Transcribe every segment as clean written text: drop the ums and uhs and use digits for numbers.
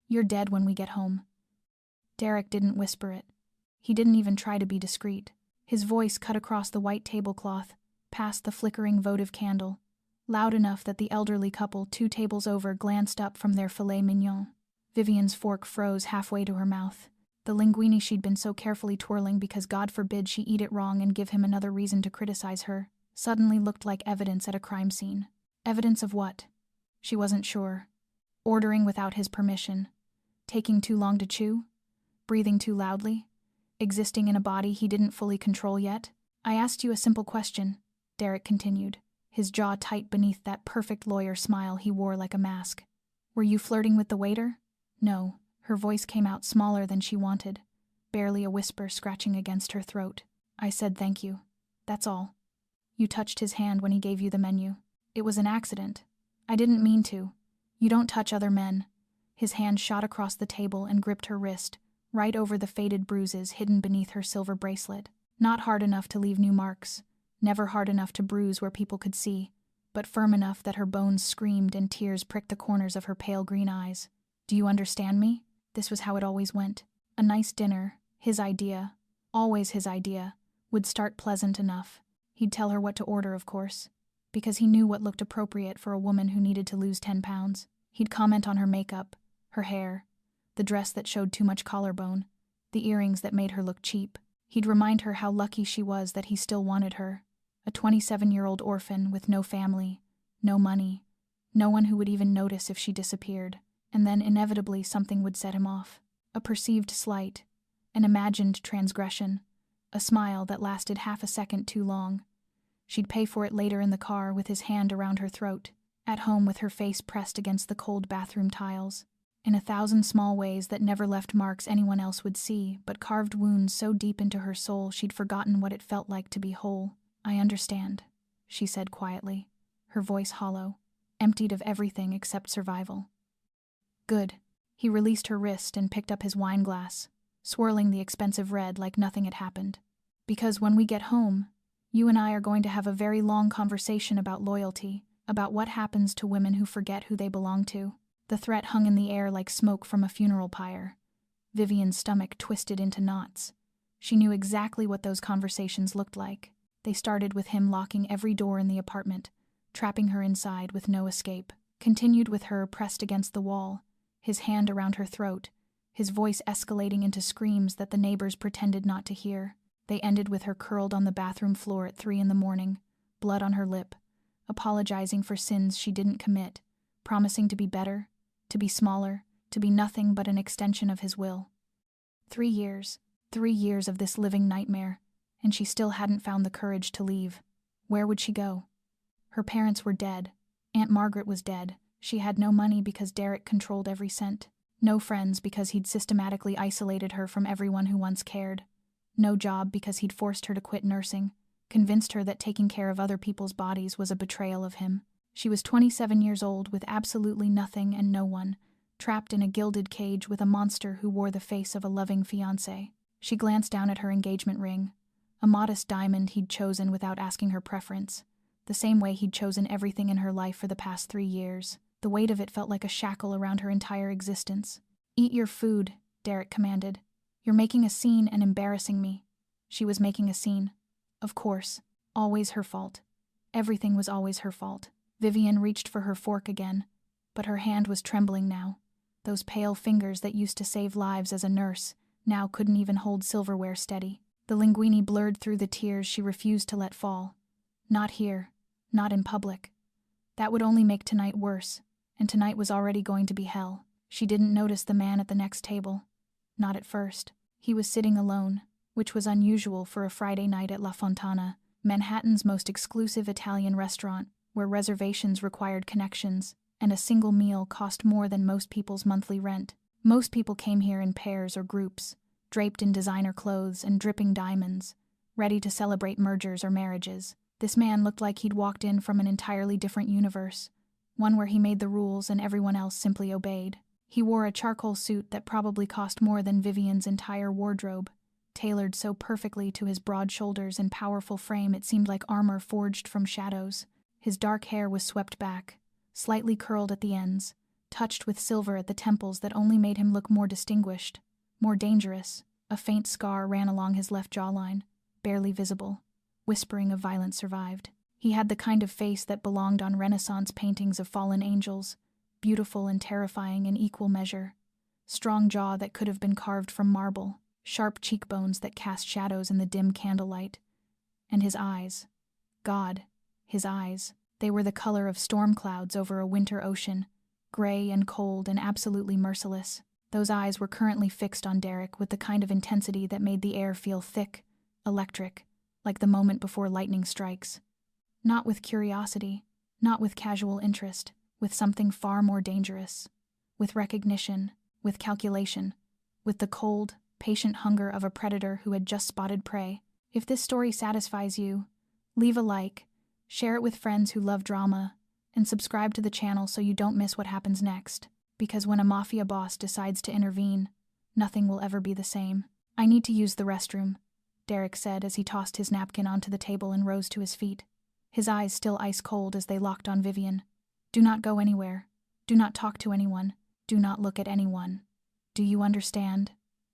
"You're dead when we get home." Derek didn't whisper it. He didn't even try to be discreet. His voice cut across the white tablecloth, past the flickering votive candle, loud enough that the elderly couple 2 tables over glanced up from their filet mignon. Vivian's fork froze halfway to her mouth. The linguine she'd been so carefully twirling because God forbid she eat it wrong and give him another reason to criticize her, suddenly looked like evidence at a crime scene. Evidence of what? She wasn't sure. Ordering without his permission. Taking too long to chew? Breathing too loudly? Existing in a body he didn't fully control yet? "I asked you a simple question," Derek continued, his jaw tight beneath that perfect lawyer smile he wore like a mask. "Were you flirting with the waiter?" "No." Her voice came out smaller than she wanted, barely a whisper scratching against her throat. "I said thank you. That's all." "You touched his hand when he gave you the menu." "It was an accident. I didn't mean to. You don't touch other men." His hand shot across the table and gripped her wrist, right over the faded bruises hidden beneath her silver bracelet. Not hard enough to leave new marks, never hard enough to bruise where people could see, but firm enough that her bones screamed and tears pricked the corners of her pale green eyes. "Do you understand me?" This was how it always went. A nice dinner, his idea, always his idea, would start pleasant enough. He'd tell her what to order, of course, because he knew what looked appropriate for a woman who needed to lose 10 pounds. He'd comment on her makeup, her hair, the dress that showed too much collarbone, the earrings that made her look cheap. He'd remind her how lucky she was that he still wanted her, a 27-year-old orphan with no family, no money, no one who would even notice if she disappeared. And then inevitably something would set him off. A perceived slight, an imagined transgression, a smile that lasted half a second too long. She'd pay for it later in the car with his hand around her throat, at home with her face pressed against the cold bathroom tiles, in 1,000 small ways that never left marks anyone else would see, but carved wounds so deep into her soul she'd forgotten what it felt like to be whole. "I understand," she said quietly, her voice hollow, emptied of everything except survival. "Good." He released her wrist and picked up his wine glass, swirling the expensive red like nothing had happened. "Because when we get home, you and I are going to have a very long conversation about loyalty, about what happens to women who forget who they belong to." The threat hung in the air like smoke from a funeral pyre. Vivian's stomach twisted into knots. She knew exactly what those conversations looked like. They started with him locking every door in the apartment, trapping her inside with no escape. Continued with her pressed against the wall, his hand around her throat, his voice escalating into screams that the neighbors pretended not to hear. They ended with her curled on the bathroom floor at 3 a.m, blood on her lip, apologizing for sins she didn't commit, promising to be better, to be smaller, to be nothing but an extension of his will. 3 years, 3 years of this living nightmare, and she still hadn't found the courage to leave. Where would she go? Her parents were dead. Aunt Margaret was dead. She had no money because Derek controlled every cent. No friends because he'd systematically isolated her from everyone who once cared. No job because he'd forced her to quit nursing, convinced her that taking care of other people's bodies was a betrayal of him. She was 27 years old with absolutely nothing and no one, trapped in a gilded cage with a monster who wore the face of a loving fiancé. She glanced down at her engagement ring, a modest diamond he'd chosen without asking her preference, the same way he'd chosen everything in her life for the past 3 years. The weight of it felt like a shackle around her entire existence. "Eat your food," Derek commanded. "You're making a scene and embarrassing me." She was making a scene. Of course. Always her fault. Everything was always her fault. Vivian reached for her fork again, but her hand was trembling now. Those pale fingers that used to save lives as a nurse now couldn't even hold silverware steady. The linguine blurred through the tears she refused to let fall. Not here. Not in public. That would only make tonight worse, and tonight was already going to be hell. She didn't notice the man at the next table. Not at first. He was sitting alone, which was unusual for a Friday night at La Fontana, Manhattan's most exclusive Italian restaurant, where reservations required connections, and a single meal cost more than most people's monthly rent. Most people came here in pairs or groups, draped in designer clothes and dripping diamonds, ready to celebrate mergers or marriages. This man looked like he'd walked in from an entirely different universe, one where he made the rules and everyone else simply obeyed. He wore a charcoal suit that probably cost more than Vivian's entire wardrobe, tailored so perfectly to his broad shoulders and powerful frame it seemed like armor forged from shadows. His dark hair was swept back, slightly curled at the ends, touched with silver at the temples that only made him look more distinguished, more dangerous. A faint scar ran along his left jawline, barely visible. Whispering of violence survived. He had the kind of face that belonged on Renaissance paintings of fallen angels, beautiful and terrifying in equal measure. Strong jaw that could have been carved from marble, sharp cheekbones that cast shadows in the dim candlelight. And his eyes. God, his eyes. They were the color of storm clouds over a winter ocean, gray and cold and absolutely merciless. Those eyes were currently fixed on Derek with the kind of intensity that made the air feel thick, electric, like the moment before lightning strikes. Not with curiosity, not with casual interest, with something far more dangerous. With recognition, with calculation, with the cold, patient hunger of a predator who had just spotted prey. If this story satisfies you, leave a like, share it with friends who love drama, and subscribe to the channel so you don't miss what happens next. Because when a mafia boss decides to intervene, nothing will ever be the same. I need to use the restroom, Derek said as he tossed his napkin onto the table and rose to his feet, his eyes still ice cold as they locked on Vivian. Do not go anywhere. Do not talk to anyone. Do not look at anyone. Do you understand?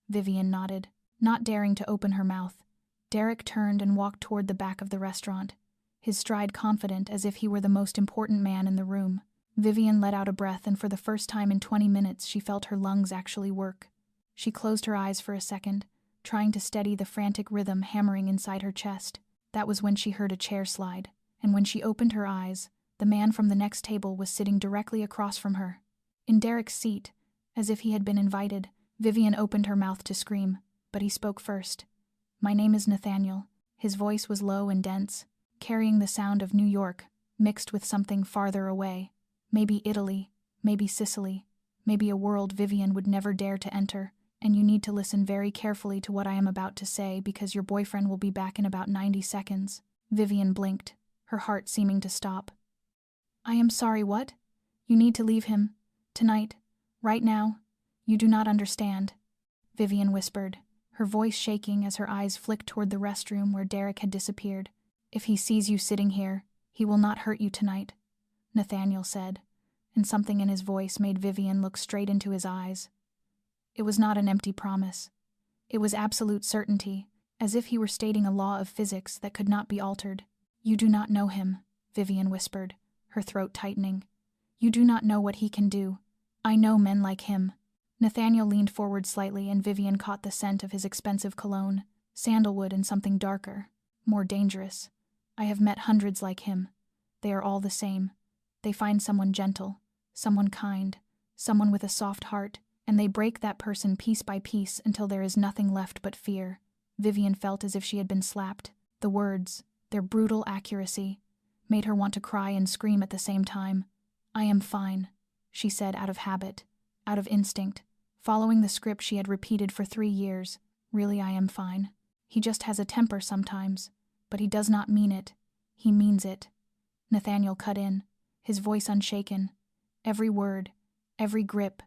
Vivian nodded, not daring to open her mouth. Derek turned and walked toward the back of the restaurant, his stride confident as if he were the most important man in the room. Vivian let out a breath, and for the first time in 20 minutes she felt her lungs actually work. She closed her eyes for a second, trying to steady the frantic rhythm hammering inside her chest. That was when she heard a chair slide, and when she opened her eyes, the man from the next table was sitting directly across from her. In Derek's seat, as if he had been invited, Vivian opened her mouth to scream, but he spoke first. My name is Nathaniel. His voice was low and dense, carrying the sound of New York, mixed with something farther away. Maybe Italy, maybe Sicily, maybe a world Vivian would never dare to enter, and you need to listen very carefully to what I am about to say because your boyfriend will be back in about 90 seconds. Vivian blinked, her heart seeming to stop. I am sorry, what? You need to leave him. Tonight. Right now. You do not understand. Vivian whispered, her voice shaking as her eyes flicked toward the restroom where Derek had disappeared. If he sees you sitting here, he will not hurt you tonight, Nathaniel said, and something in his voice made Vivian look straight into his eyes. It was not an empty promise. It was absolute certainty, as if he were stating a law of physics that could not be altered. You do not know him, Vivian whispered, her throat tightening. You do not know what he can do. I know men like him. Nathaniel leaned forward slightly, and Vivian caught the scent of his expensive cologne, sandalwood and something darker, more dangerous. I have met hundreds like him. They are all the same. They find someone gentle, someone kind, someone with a soft heart, and they break that person piece by piece until there is nothing left but fear. Vivian felt as if she had been slapped. The words, their brutal accuracy, made her want to cry and scream at the same time. I am fine, she said out of habit, out of instinct, following the script she had repeated for 3 years. Really, I am fine. He just has a temper sometimes, but he does not mean it. He means it. Nathaniel cut in, his voice unshaken. Every word, every grip,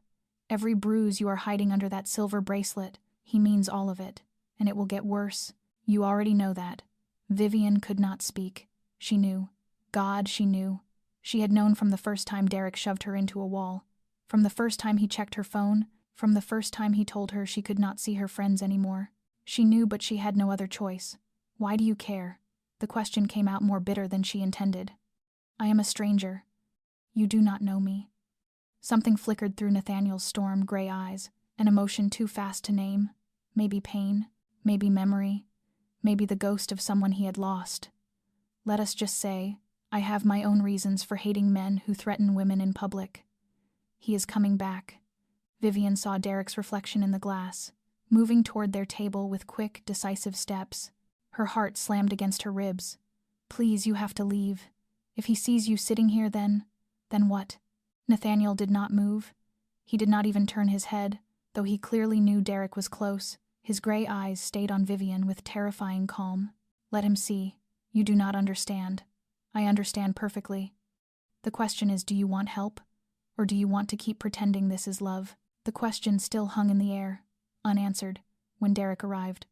every bruise you are hiding under that silver bracelet, he means all of it. And it will get worse. You already know that. Vivian could not speak. She knew. God, she knew. She had known from the first time Derek shoved her into a wall. From the first time he checked her phone. From the first time he told her she could not see her friends anymore. She knew, but she had no other choice. Why do you care? The question came out more bitter than she intended. I am a stranger. You do not know me. Something flickered through Nathaniel's storm gray eyes, an emotion too fast to name. Maybe pain, maybe memory, maybe the ghost of someone he had lost. Let us just say, I have my own reasons for hating men who threaten women in public. He is coming back. Vivian saw Derek's reflection in the glass, moving toward their table with quick, decisive steps. Her heart slammed against her ribs. Please, you have to leave. If he sees you sitting here, then what? Nathaniel did not move. He did not even turn his head, though he clearly knew Derek was close. His gray eyes stayed on Vivian with terrifying calm. Let him see. You do not understand. I understand perfectly. The question is, do you want help? Or do you want to keep pretending this is love? The question still hung in the air, unanswered, when Derek arrived.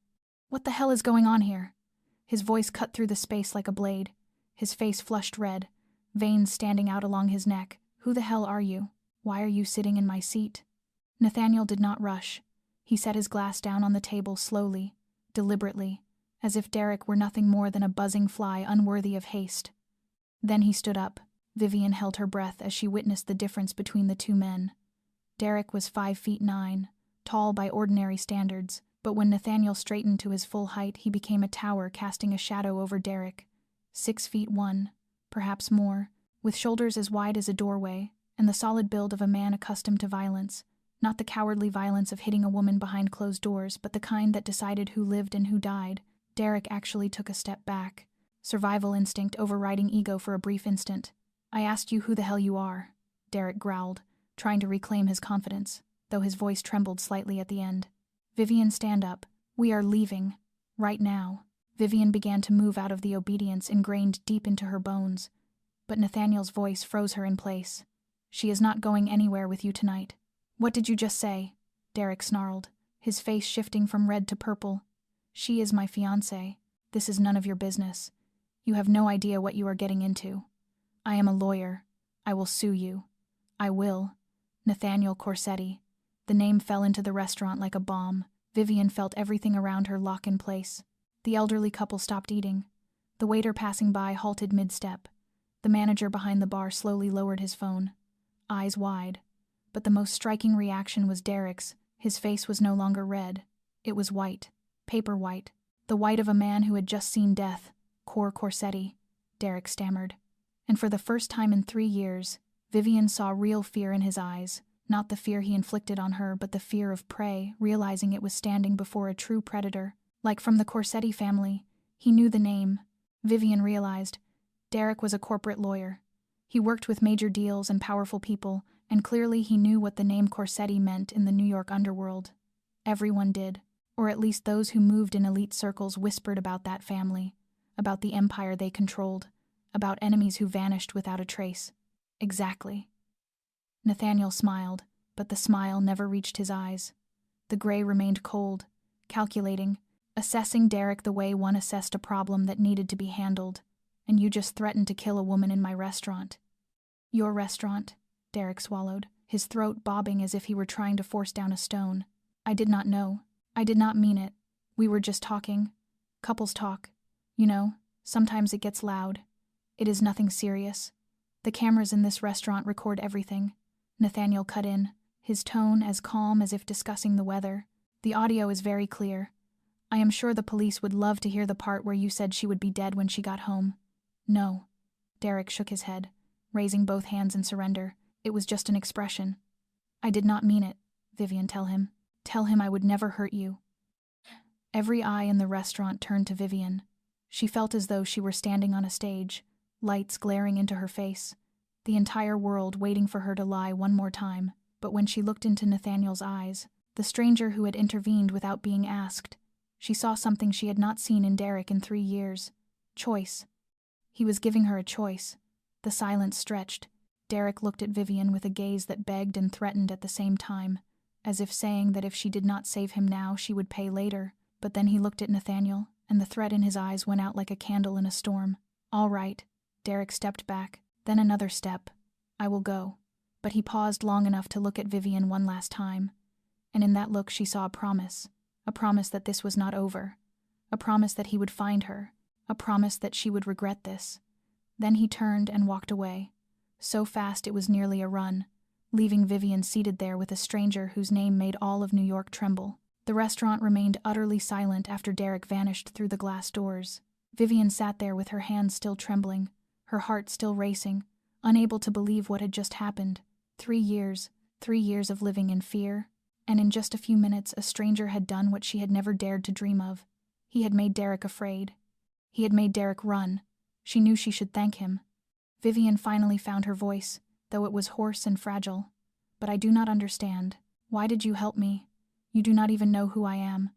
What the hell is going on here? His voice cut through the space like a blade. His face flushed red, veins standing out along his neck. Who the hell are you? Why are you sitting in my seat? Nathaniel did not rush. He set his glass down on the table slowly, deliberately, as if Derek were nothing more than a buzzing fly unworthy of haste. Then he stood up. Vivian held her breath as she witnessed the difference between the two men. Derek was 5'9", tall by ordinary standards, but when Nathaniel straightened to his full height, he became a tower casting a shadow over Derek. 6'1", perhaps more, with shoulders as wide as a doorway, and the solid build of a man accustomed to violence, not the cowardly violence of hitting a woman behind closed doors, but the kind that decided who lived and who died. Derek actually took a step back, survival instinct overriding ego for a brief instant. I asked you who the hell you are, Derek growled, trying to reclaim his confidence, though his voice trembled slightly at the end. Vivian, stand up. We are leaving. Right now. Vivian began to move out of the obedience ingrained deep into her bones, but Nathaniel's voice froze her in place. She is not going anywhere with you tonight. What did you just say? Derek snarled, his face shifting from red to purple. She is my fiancée. This is none of your business. You have no idea what you are getting into. I am a lawyer. I will sue you. I will. Nathaniel Corsetti. The name fell into the restaurant like a bomb. Vivian felt everything around her lock in place. The elderly couple stopped eating. The waiter passing by halted mid-step. The manager behind the bar slowly lowered his phone, eyes wide. But the most striking reaction was Derek's. His face was no longer red. It was white. Paper white. The white of a man who had just seen death. Cor Corsetti, Derek stammered. And for the first time in 3 years, Vivian saw real fear in his eyes. Not the fear he inflicted on her, but the fear of prey, realizing it was standing before a true predator. Like from the Corsetti family, he knew the name. Vivian realized Derek was a corporate lawyer. He worked with major deals and powerful people, and clearly he knew what the name Corsetti meant in the New York underworld. Everyone did, or at least those who moved in elite circles whispered about that family, about the empire they controlled, about enemies who vanished without a trace. Exactly. Nathaniel smiled, but the smile never reached his eyes. The gray remained cold, calculating, assessing Derek the way one assessed a problem that needed to be handled. And you just threatened to kill a woman in my restaurant. Your restaurant, Derek swallowed, his throat bobbing as if he were trying to force down a stone. I did not know. I did not mean it. We were just talking. Couples talk. You know, sometimes it gets loud. It is nothing serious. The cameras in this restaurant record everything. Nathaniel cut in, his tone as calm as if discussing the weather. The audio is very clear. I am sure the police would love to hear the part where you said she would be dead when she got home. No. Derek shook his head, raising both hands in surrender. It was just an expression. I did not mean it, Vivian, tell him. Tell him I would never hurt you. Every eye in the restaurant turned to Vivian. She felt as though she were standing on a stage, lights glaring into her face, the entire world waiting for her to lie one more time. But when she looked into Nathaniel's eyes, the stranger who had intervened without being asked, she saw something she had not seen in Derek in 3 years. Choice. He was giving her a choice. The silence stretched. Derek looked at Vivian with a gaze that begged and threatened at the same time, as if saying that if she did not save him now, she would pay later. But then he looked at Nathaniel, and the threat in his eyes went out like a candle in a storm. All right. Derek stepped back, then another step. I will go. But he paused long enough to look at Vivian one last time, and in that look she saw a promise that this was not over, a promise that he would find her, a promise that she would regret this. Then he turned and walked away, so fast it was nearly a run, leaving Vivian seated there with a stranger whose name made all of New York tremble. The restaurant remained utterly silent after Derek vanished through the glass doors. Vivian sat there with her hands still trembling, her heart still racing, unable to believe what had just happened. 3 years of living in fear, and in just a few minutes a stranger had done what she had never dared to dream of. He had made Derek afraid. He had made Derek run. She knew she should thank him. Vivian finally found her voice, though it was hoarse and fragile. But I do not understand. Why did you help me? You do not even know who I am.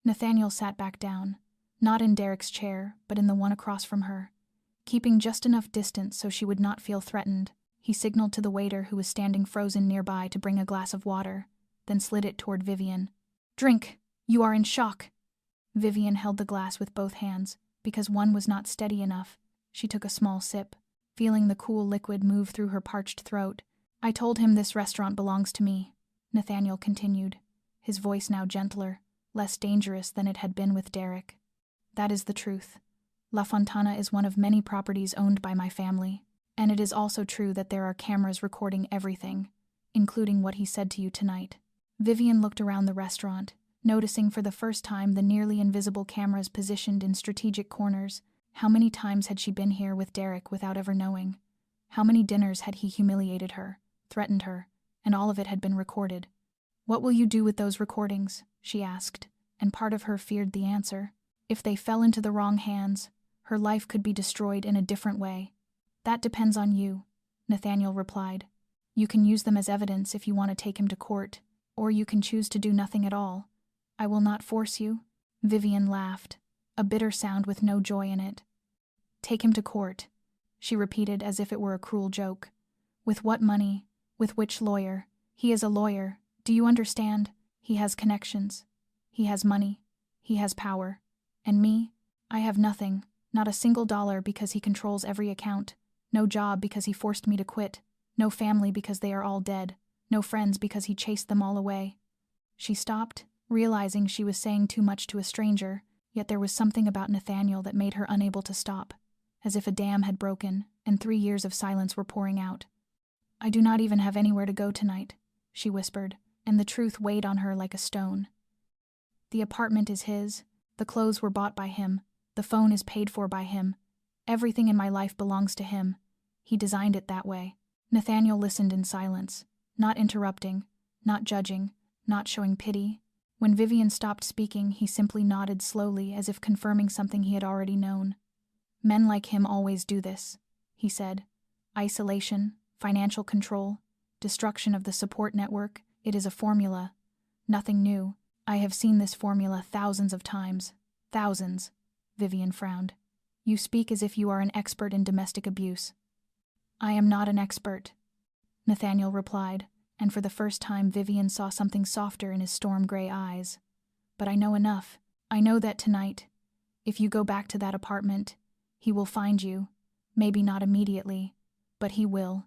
Nathaniel sat back down, not in Derek's chair, but in the one across from her. Keeping just enough distance so she would not feel threatened, he signaled to the waiter who was standing frozen nearby to bring a glass of water, then slid it toward Vivian. Drink! You are in shock! Vivian held the glass with both hands, because one was not steady enough. She took a small sip, feeling the cool liquid move through her parched throat. I told him this restaurant belongs to me, Nathaniel continued, his voice now gentler, less dangerous than it had been with Derek. That is the truth. La Fontana is one of many properties owned by my family, and it is also true that there are cameras recording everything, including what he said to you tonight. Vivian looked around the restaurant, noticing for the first time the nearly invisible cameras positioned in strategic corners. How many times had she been here with Derek without ever knowing? How many dinners had he humiliated her, threatened her, and all of it had been recorded? What will you do with those recordings? She asked, and part of her feared the answer. If they fell into the wrong hands, her life could be destroyed in a different way. That depends on you, Nathaniel replied. You can use them as evidence if you want to take him to court, or you can choose to do nothing at all. I will not force you. Vivian laughed, a bitter sound with no joy in it. Take him to court, she repeated as if it were a cruel joke. With what money? With which lawyer? He is a lawyer. Do you understand? He has connections. He has money. He has power. And me? I have nothing, not a single dollar because he controls every account. No job because he forced me to quit. No family because they are all dead. No friends because he chased them all away. She stopped, realizing she was saying too much to a stranger, yet there was something about Nathaniel that made her unable to stop, as if a dam had broken and 3 years of silence were pouring out. I do not even have anywhere to go tonight, she whispered, and the truth weighed on her like a stone. The apartment is his, the clothes were bought by him, the phone is paid for by him. Everything in my life belongs to him. He designed it that way. Nathaniel listened in silence, not interrupting, not judging, not showing pity. When Vivian stopped speaking, he simply nodded slowly as if confirming something he had already known. Men like him always do this, he said. Isolation, financial control, destruction of the support network, it is a formula. Nothing new. I have seen this formula thousands of times. Thousands. Vivian frowned. You speak as if you are an expert in domestic abuse. I am not an expert, Nathaniel replied, and for the first time Vivian saw something softer in his storm-gray eyes. But I know enough. I know that tonight, if you go back to that apartment, he will find you. Maybe not immediately, but he will.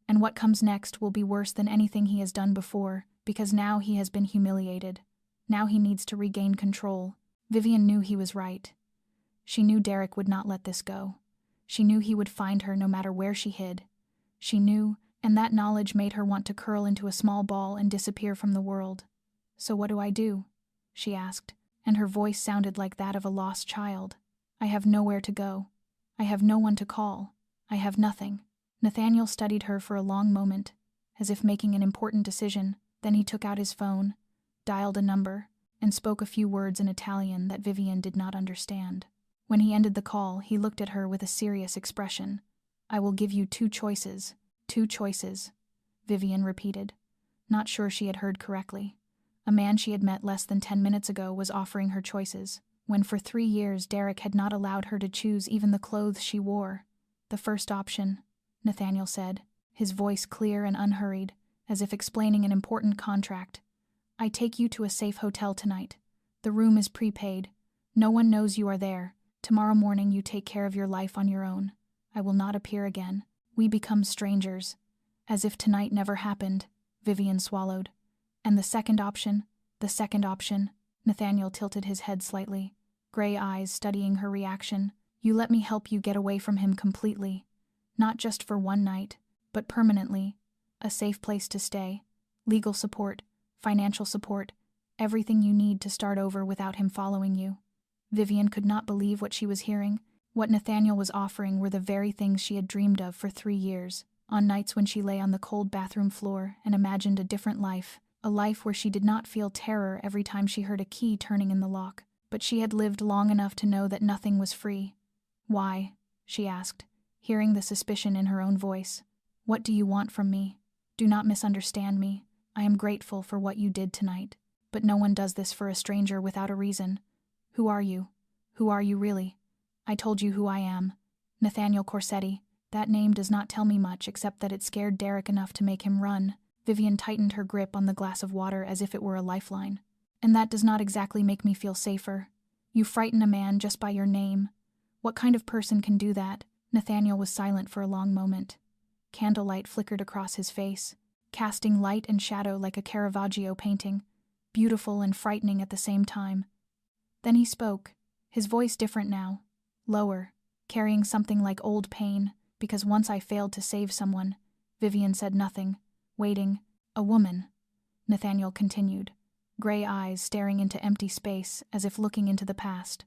And what comes next will be worse than anything he has done before, because now he has been humiliated. Now he needs to regain control. Vivian knew he was right. She knew Derek would not let this go. She knew he would find her no matter where she hid. She knew, and that knowledge made her want to curl into a small ball and disappear from the world. So what do I do? She asked, and her voice sounded like that of a lost child. I have nowhere to go. I have no one to call. I have nothing. Nathaniel studied her for a long moment, as if making an important decision. Then he took out his phone, dialed a number, and spoke a few words in Italian that Vivian did not understand. When he ended the call, he looked at her with a serious expression. I will give you 2 choices. 2 choices, Vivian repeated, not sure she had heard correctly. A man she had met less than 10 minutes ago was offering her choices, when for 3 years Derek had not allowed her to choose even the clothes she wore. The first option, Nathaniel said, his voice clear and unhurried, as if explaining an important contract. I take you to a safe hotel tonight. The room is prepaid. No one knows you are there. Tomorrow morning you take care of your life on your own. I will not appear again. We become strangers. As if tonight never happened, Vivian swallowed. And the second option, Nathaniel tilted his head slightly, gray eyes studying her reaction. You let me help you get away from him completely. Not just for one night, but permanently. A safe place to stay, legal support, financial support, everything you need to start over without him following you. Vivian could not believe what she was hearing. What Nathaniel was offering were the very things she had dreamed of for 3 years, on nights when she lay on the cold bathroom floor and imagined a different life, a life where she did not feel terror every time she heard a key turning in the lock. But she had lived long enough to know that nothing was free. Why? She asked, hearing the suspicion in her own voice. What do you want from me? Do not misunderstand me. I am grateful for what you did tonight, but no one does this for a stranger without a reason. Who are you? Who are you really? I told you who I am. Nathaniel Corsetti. That name does not tell me much except that it scared Derek enough to make him run. Vivian tightened her grip on the glass of water as if it were a lifeline. And that does not exactly make me feel safer. You frighten a man just by your name. What kind of person can do that? Nathaniel was silent for a long moment. Candlelight flickered across his face, casting light and shadow like a Caravaggio painting, beautiful and frightening at the same time. Then he spoke, his voice different now, lower, carrying something like old pain, because once I failed to save someone. Vivian said nothing, waiting. A woman, Nathaniel continued, gray eyes staring into empty space as if looking into the past.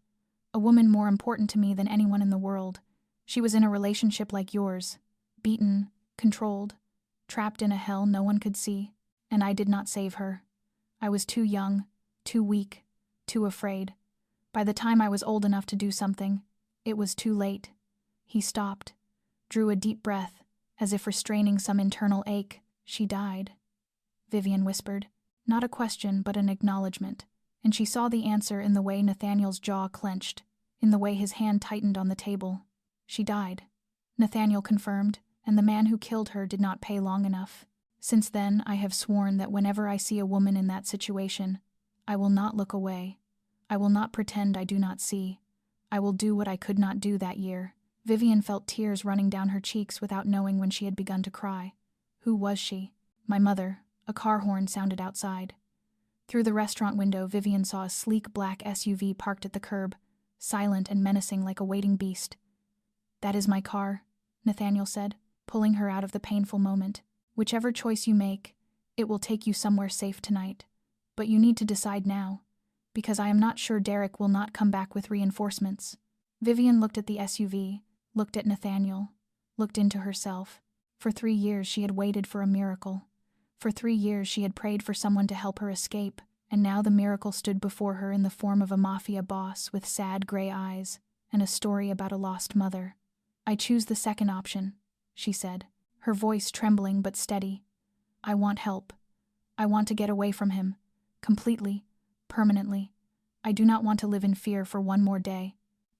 A woman more important to me than anyone in the world. She was in a relationship like yours, beaten, controlled, trapped in a hell no one could see, and I did not save her. I was too young, too weak, too afraid. By the time I was old enough to do something, it was too late. He stopped, drew a deep breath, as if restraining some internal ache. She died. Vivian whispered, not a question but an acknowledgement, and she saw the answer in the way Nathaniel's jaw clenched, in the way his hand tightened on the table. She died, Nathaniel confirmed, and the man who killed her did not pay long enough. Since then, I have sworn that whenever I see a woman in that situation, I will not look away. I will not pretend I do not see. I will do what I could not do that year. Vivian felt tears running down her cheeks without knowing when she had begun to cry. Who was she? My mother. A car horn sounded outside. Through the restaurant window, Vivian saw a sleek black SUV parked at the curb, silent and menacing like a waiting beast. That is my car, Nathaniel said, pulling her out of the painful moment. Whichever choice you make, it will take you somewhere safe tonight. But you need to decide now, because I am not sure Derek will not come back with reinforcements. Vivian looked at the SUV, looked at Nathaniel, looked into herself. For 3 years she had waited for a miracle. For 3 years she had prayed for someone to help her escape, and now the miracle stood before her in the form of a mafia boss with sad gray eyes and a story about a lost mother. I choose the second option, she said, her voice trembling but steady. I want help. I want to get away from him. Completely. Permanently. I do not want to live in fear for one more day.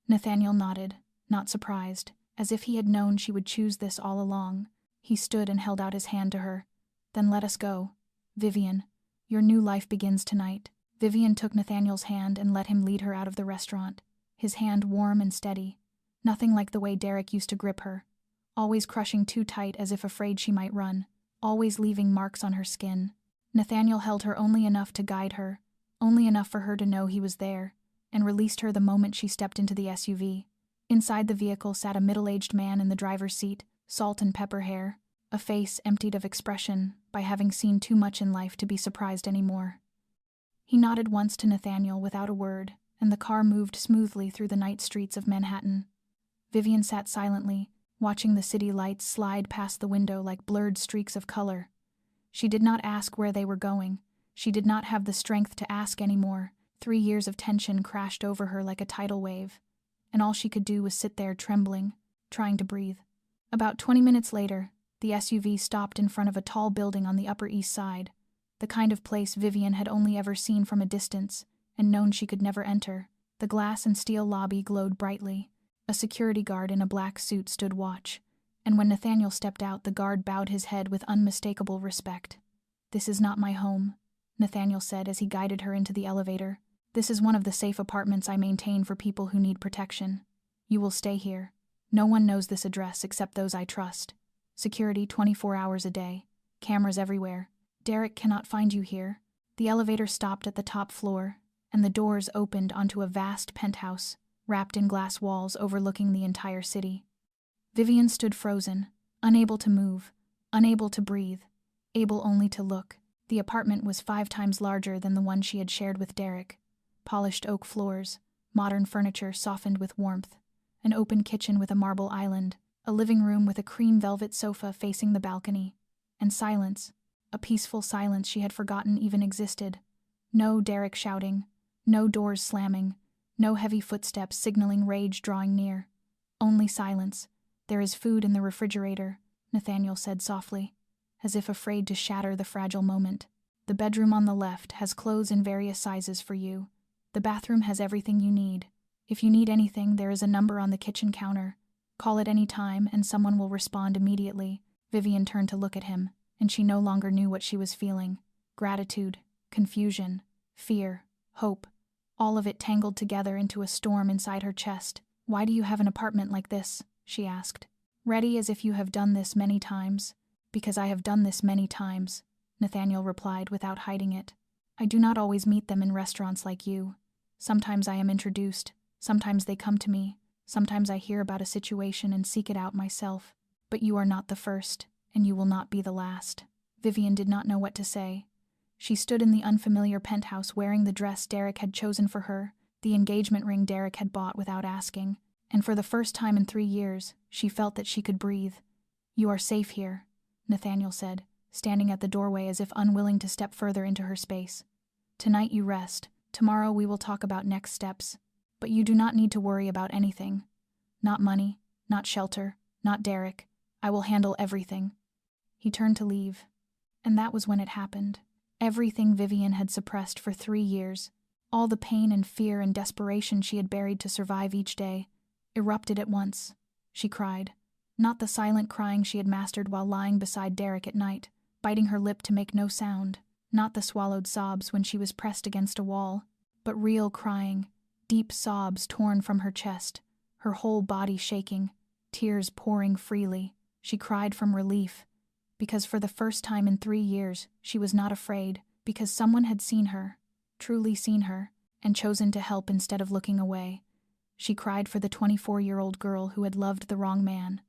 Nathaniel nodded, not surprised, as if he had known she would choose this all along. He stood and held out his hand to her. Then let us go. Vivian, your new life begins tonight. Vivian took Nathaniel's hand and let him lead her out of the restaurant, his hand warm and steady. Nothing like the way Derek used to grip her, always crushing too tight as if afraid she might run, always leaving marks on her skin. Nathaniel held her only enough to guide her, only enough for her to know he was there, and released her the moment she stepped into the SUV. Inside the vehicle sat a middle-aged man in the driver's seat, salt and pepper hair, a face emptied of expression by having seen too much in life to be surprised anymore. He nodded once to Nathaniel without a word, and the car moved smoothly through the night streets of Manhattan. Vivian sat silently, watching the city lights slide past the window like blurred streaks of color. She did not ask where they were going. She did not have the strength to ask anymore. 3 years of tension crashed over her like a tidal wave, and all she could do was sit there trembling, trying to breathe. About 20 minutes later, the SUV stopped in front of a tall building on the Upper East Side, the kind of place Vivian had only ever seen from a distance and known she could never enter. The glass and steel lobby glowed brightly. A security guard in a black suit stood watch, and when Nathaniel stepped out, the guard bowed his head with unmistakable respect. "This is not my home," Nathaniel said as he guided her into the elevator. "This is one of the safe apartments I maintain for people who need protection. You will stay here. No one knows this address except those I trust. Security 24 hours a day. Cameras everywhere. Derek cannot find you here." The elevator stopped at the top floor, and the doors opened onto a vast penthouse, wrapped in glass walls overlooking the entire city. Vivian stood frozen, unable to move, unable to breathe, able only to look. The apartment was 5 times larger than the one she had shared with Derek. Polished oak floors, modern furniture softened with warmth, an open kitchen with a marble island, a living room with a cream velvet sofa facing the balcony, and silence, a peaceful silence she had forgotten even existed. No Derek shouting, no doors slamming, no heavy footsteps signaling rage drawing near. Only silence. "There is food in the refrigerator," Nathaniel said softly, as if afraid to shatter the fragile moment. "The bedroom on the left has clothes in various sizes for you. The bathroom has everything you need. If you need anything, there is a number on the kitchen counter. Call at any time and someone will respond immediately." Vivian turned to look at him, and she no longer knew what she was feeling. Gratitude, confusion, fear, hope, all of it tangled together into a storm inside her chest. "Why do you have an apartment like this?" she asked. Ready as if you have done this many times. Because I have done this many times, Nathaniel replied without hiding it. I do not always meet them in restaurants like you. Sometimes I am introduced, sometimes they come to me, sometimes I hear about a situation and seek it out myself. But you are not the first, and you will not be the last. Vivian did not know what to say. She stood in the unfamiliar penthouse wearing the dress Derek had chosen for her, the engagement ring Derek had bought without asking, and for the first time in 3 years, she felt that she could breathe. You are safe here, Nathaniel said, standing at the doorway as if unwilling to step further into her space. Tonight you rest. Tomorrow we will talk about next steps. But you do not need to worry about anything. Not money, not shelter, not Derek. I will handle everything. He turned to leave. And that was when it happened. Everything Vivian had suppressed for 3 years, all the pain and fear and desperation she had buried to survive each day, erupted at once. She cried. Not the silent crying she had mastered while lying beside Derek at night, biting her lip to make no sound. Not the swallowed sobs when she was pressed against a wall, but real crying, deep sobs torn from her chest, her whole body shaking, tears pouring freely. She cried from relief, because for the first time in 3 years she was not afraid, because someone had seen her, truly seen her, and chosen to help instead of looking away. She cried for the 24-year-old girl who had loved the wrong man,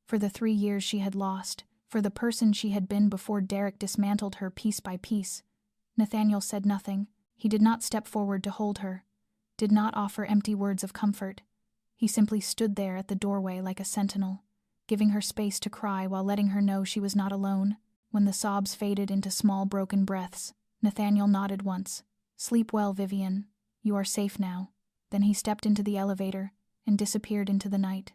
for the 3 years she had lost, for the person she had been before Derek dismantled her piece by piece. Nathaniel said nothing. He did not step forward to hold her, did not offer empty words of comfort. He simply stood there at the doorway like a sentinel, giving her space to cry while letting her know she was not alone. When the sobs faded into small broken breaths, Nathaniel nodded once. Sleep well, Vivian. You are safe now. Then he stepped into the elevator and disappeared into the night,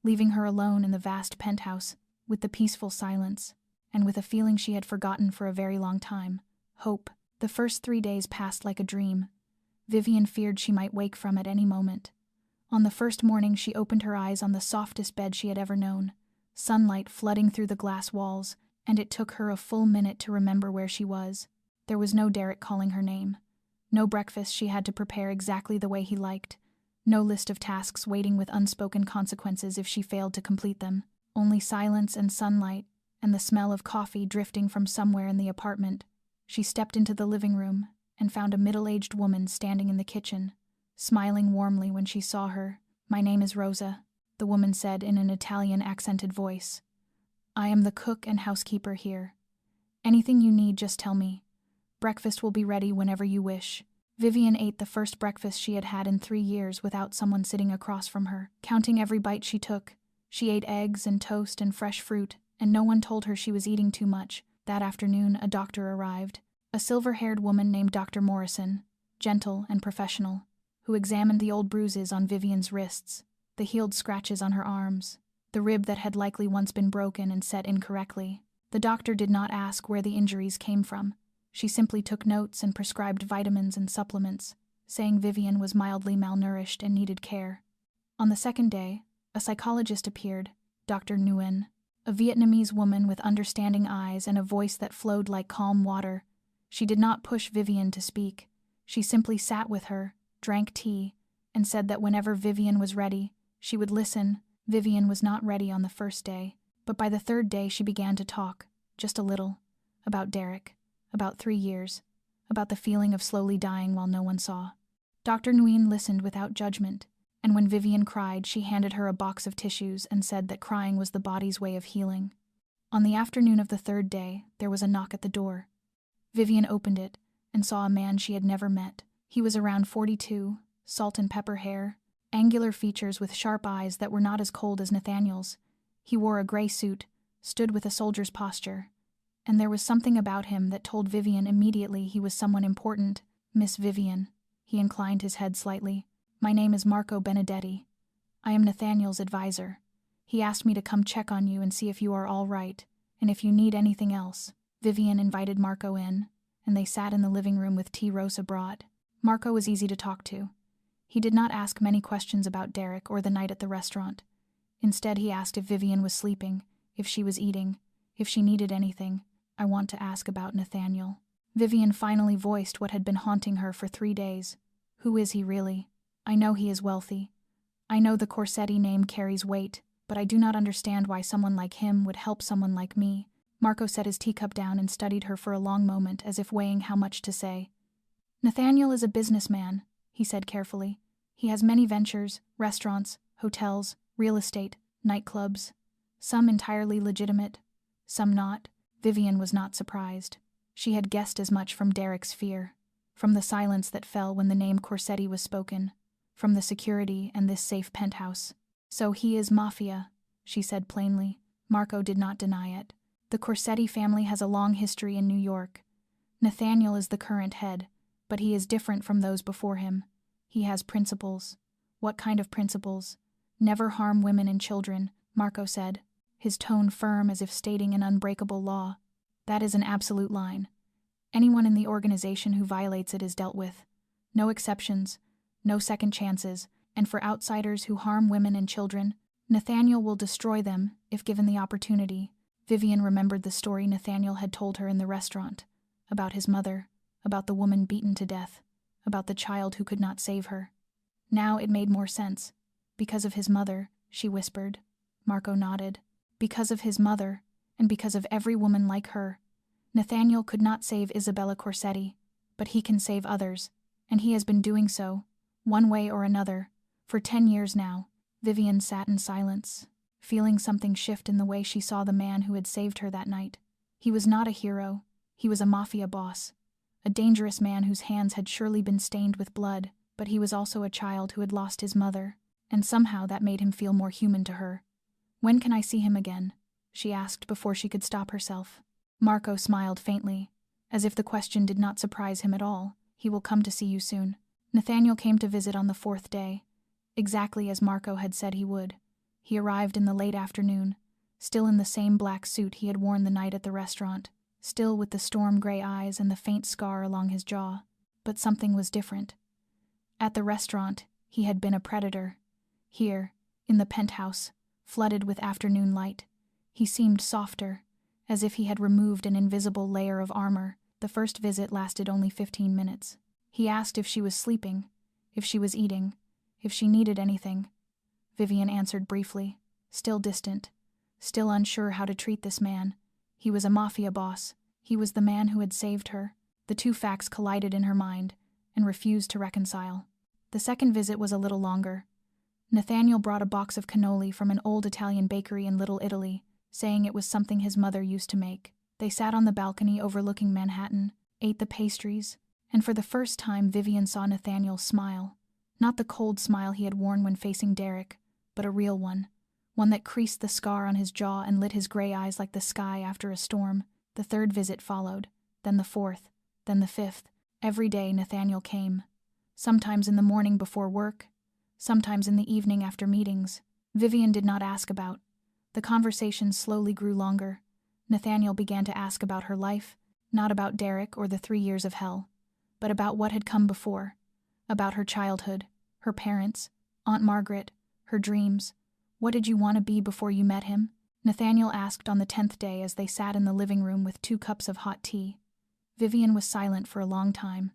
leaving her alone in the vast penthouse, with the peaceful silence, and with a feeling she had forgotten for a very long time, hope. The first 3 days passed like a dream. Vivian feared she might wake from at any moment. On the first morning she opened her eyes on the softest bed she had ever known, sunlight flooding through the glass walls, and it took her a full minute to remember where she was. There was no Derek calling her name. No breakfast she had to prepare exactly the way he liked. No list of tasks waiting with unspoken consequences if she failed to complete them. Only silence and sunlight, and the smell of coffee drifting from somewhere in the apartment. She stepped into the living room and found a middle-aged woman standing in the kitchen, smiling warmly when she saw her. My name is Rosa, the woman said in an Italian-accented voice. I am the cook and housekeeper here. Anything you need, just tell me. Breakfast will be ready whenever you wish. Vivian ate the first breakfast she had had in 3 years without someone sitting across from her, counting every bite she took. She ate eggs and toast and fresh fruit, and no one told her she was eating too much. That afternoon, a doctor arrived, a silver-haired woman named Dr. Morrison, gentle and professional, who examined the old bruises on Vivian's wrists, the healed scratches on her arms, the rib that had likely once been broken and set incorrectly. The doctor did not ask where the injuries came from. She simply took notes and prescribed vitamins and supplements, saying Vivian was mildly malnourished and needed care. On the second day, a psychologist appeared, Dr. Nguyen, a Vietnamese woman with understanding eyes and a voice that flowed like calm water. She did not push Vivian to speak. She simply sat with her, drank tea, and said that whenever Vivian was ready, she would listen. Vivian was not ready on the first day, but by the third day she began to talk, just a little, about Derek, about 3 years, about the feeling of slowly dying while no one saw. Dr. Nguyen listened without judgment, and when Vivian cried, she handed her a box of tissues and said that crying was the body's way of healing. On the afternoon of the third day, there was a knock at the door. Vivian opened it and saw a man she had never met. He was around 42, salt and pepper hair, angular features with sharp eyes that were not as cold as Nathaniel's. He wore a gray suit, stood with a soldier's posture, and there was something about him that told Vivian immediately he was someone important. Miss Vivian. He inclined his head slightly. My name is Marco Benedetti. I am Nathaniel's advisor. He asked me to come check on you and see if you are all right, and if you need anything else. Vivian invited Marco in, and they sat in the living room with tea Rosa brought. Marco was easy to talk to. He did not ask many questions about Derek or the night at the restaurant. Instead, he asked if Vivian was sleeping, if she was eating, if she needed anything. I want to ask about Nathaniel. Vivian finally voiced what had been haunting her for 3 days. Who is he really? I know he is wealthy. I know the Corsetti name carries weight, But I do not understand why someone like him would help someone like me. Marco set his teacup down and studied her for a long moment, as if weighing how much to say. Nathaniel is a businessman, he said carefully. He has many ventures, restaurants, hotels, real estate, nightclubs. Some entirely legitimate, some not. Vivian was not surprised. She had guessed as much from Derek's fear, from the silence that fell when the name Corsetti was spoken, from the security and this safe penthouse. So he is Mafia, she said plainly. Marco did not deny it. The Corsetti family has a long history in New York. Nathaniel is the current head, but he is different from those before him. He has principles. What kind of principles? Never harm women and children, Marco said, his tone firm as if stating an unbreakable law. That is an absolute line. Anyone in the organization who violates it is dealt with. No exceptions, no second chances, and for outsiders who harm women and children, Nathaniel will destroy them if given the opportunity. Vivian remembered the story Nathaniel had told her in the restaurant, about his mother, about the woman beaten to death, about the child who could not save her. Now it made more sense. Because of his mother, she whispered. Marco nodded. Because of his mother, and because of every woman like her. Nathaniel could not save Isabella Corsetti, but he can save others, and he has been doing so, one way or another, for 10 years now. Vivian sat in silence, feeling something shift in the way she saw the man who had saved her that night. He was not a hero, he was a mafia boss, a dangerous man whose hands had surely been stained with blood, but he was also a child who had lost his mother, and somehow that made him feel more human to her. When can I see him again? She asked before she could stop herself. Marco smiled faintly, as if the question did not surprise him at all. He will come to see you soon. Nathaniel came to visit on the 4th day, exactly as Marco had said he would. He arrived in the late afternoon, still in the same black suit he had worn the night at the restaurant, still with the storm-gray eyes and the faint scar along his jaw. But something was different. At the restaurant, he had been a predator. Here, in the penthouse, flooded with afternoon light, he seemed softer, as if he had removed an invisible layer of armor. The first visit lasted only 15 minutes. He asked if she was sleeping, if she was eating, if she needed anything. Vivian answered briefly, still distant, still unsure how to treat this man. He was a mafia boss. He was the man who had saved her. The two facts collided in her mind and refused to reconcile. The second visit was a little longer. Nathaniel brought a box of cannoli from an old Italian bakery in Little Italy, saying it was something his mother used to make. They sat on the balcony overlooking Manhattan, ate the pastries, and for the first time Vivian saw Nathaniel smile. Not the cold smile he had worn when facing Derek, but a real one that creased the scar on his jaw and lit his gray eyes like the sky after a storm. The third visit followed, then the 4th, then the 5th. Every day Nathaniel came, sometimes in the morning before work, sometimes in the evening after meetings. Vivian did not ask about. The conversation slowly grew longer. Nathaniel began to ask about her life, not about Derek or the 3 years of hell, but about what had come before, about her childhood, her parents, Aunt Margaret, her dreams. What did you want to be before you met him? Nathaniel asked on the 10th day as they sat in the living room with 2 cups of hot tea. Vivian was silent for a long time.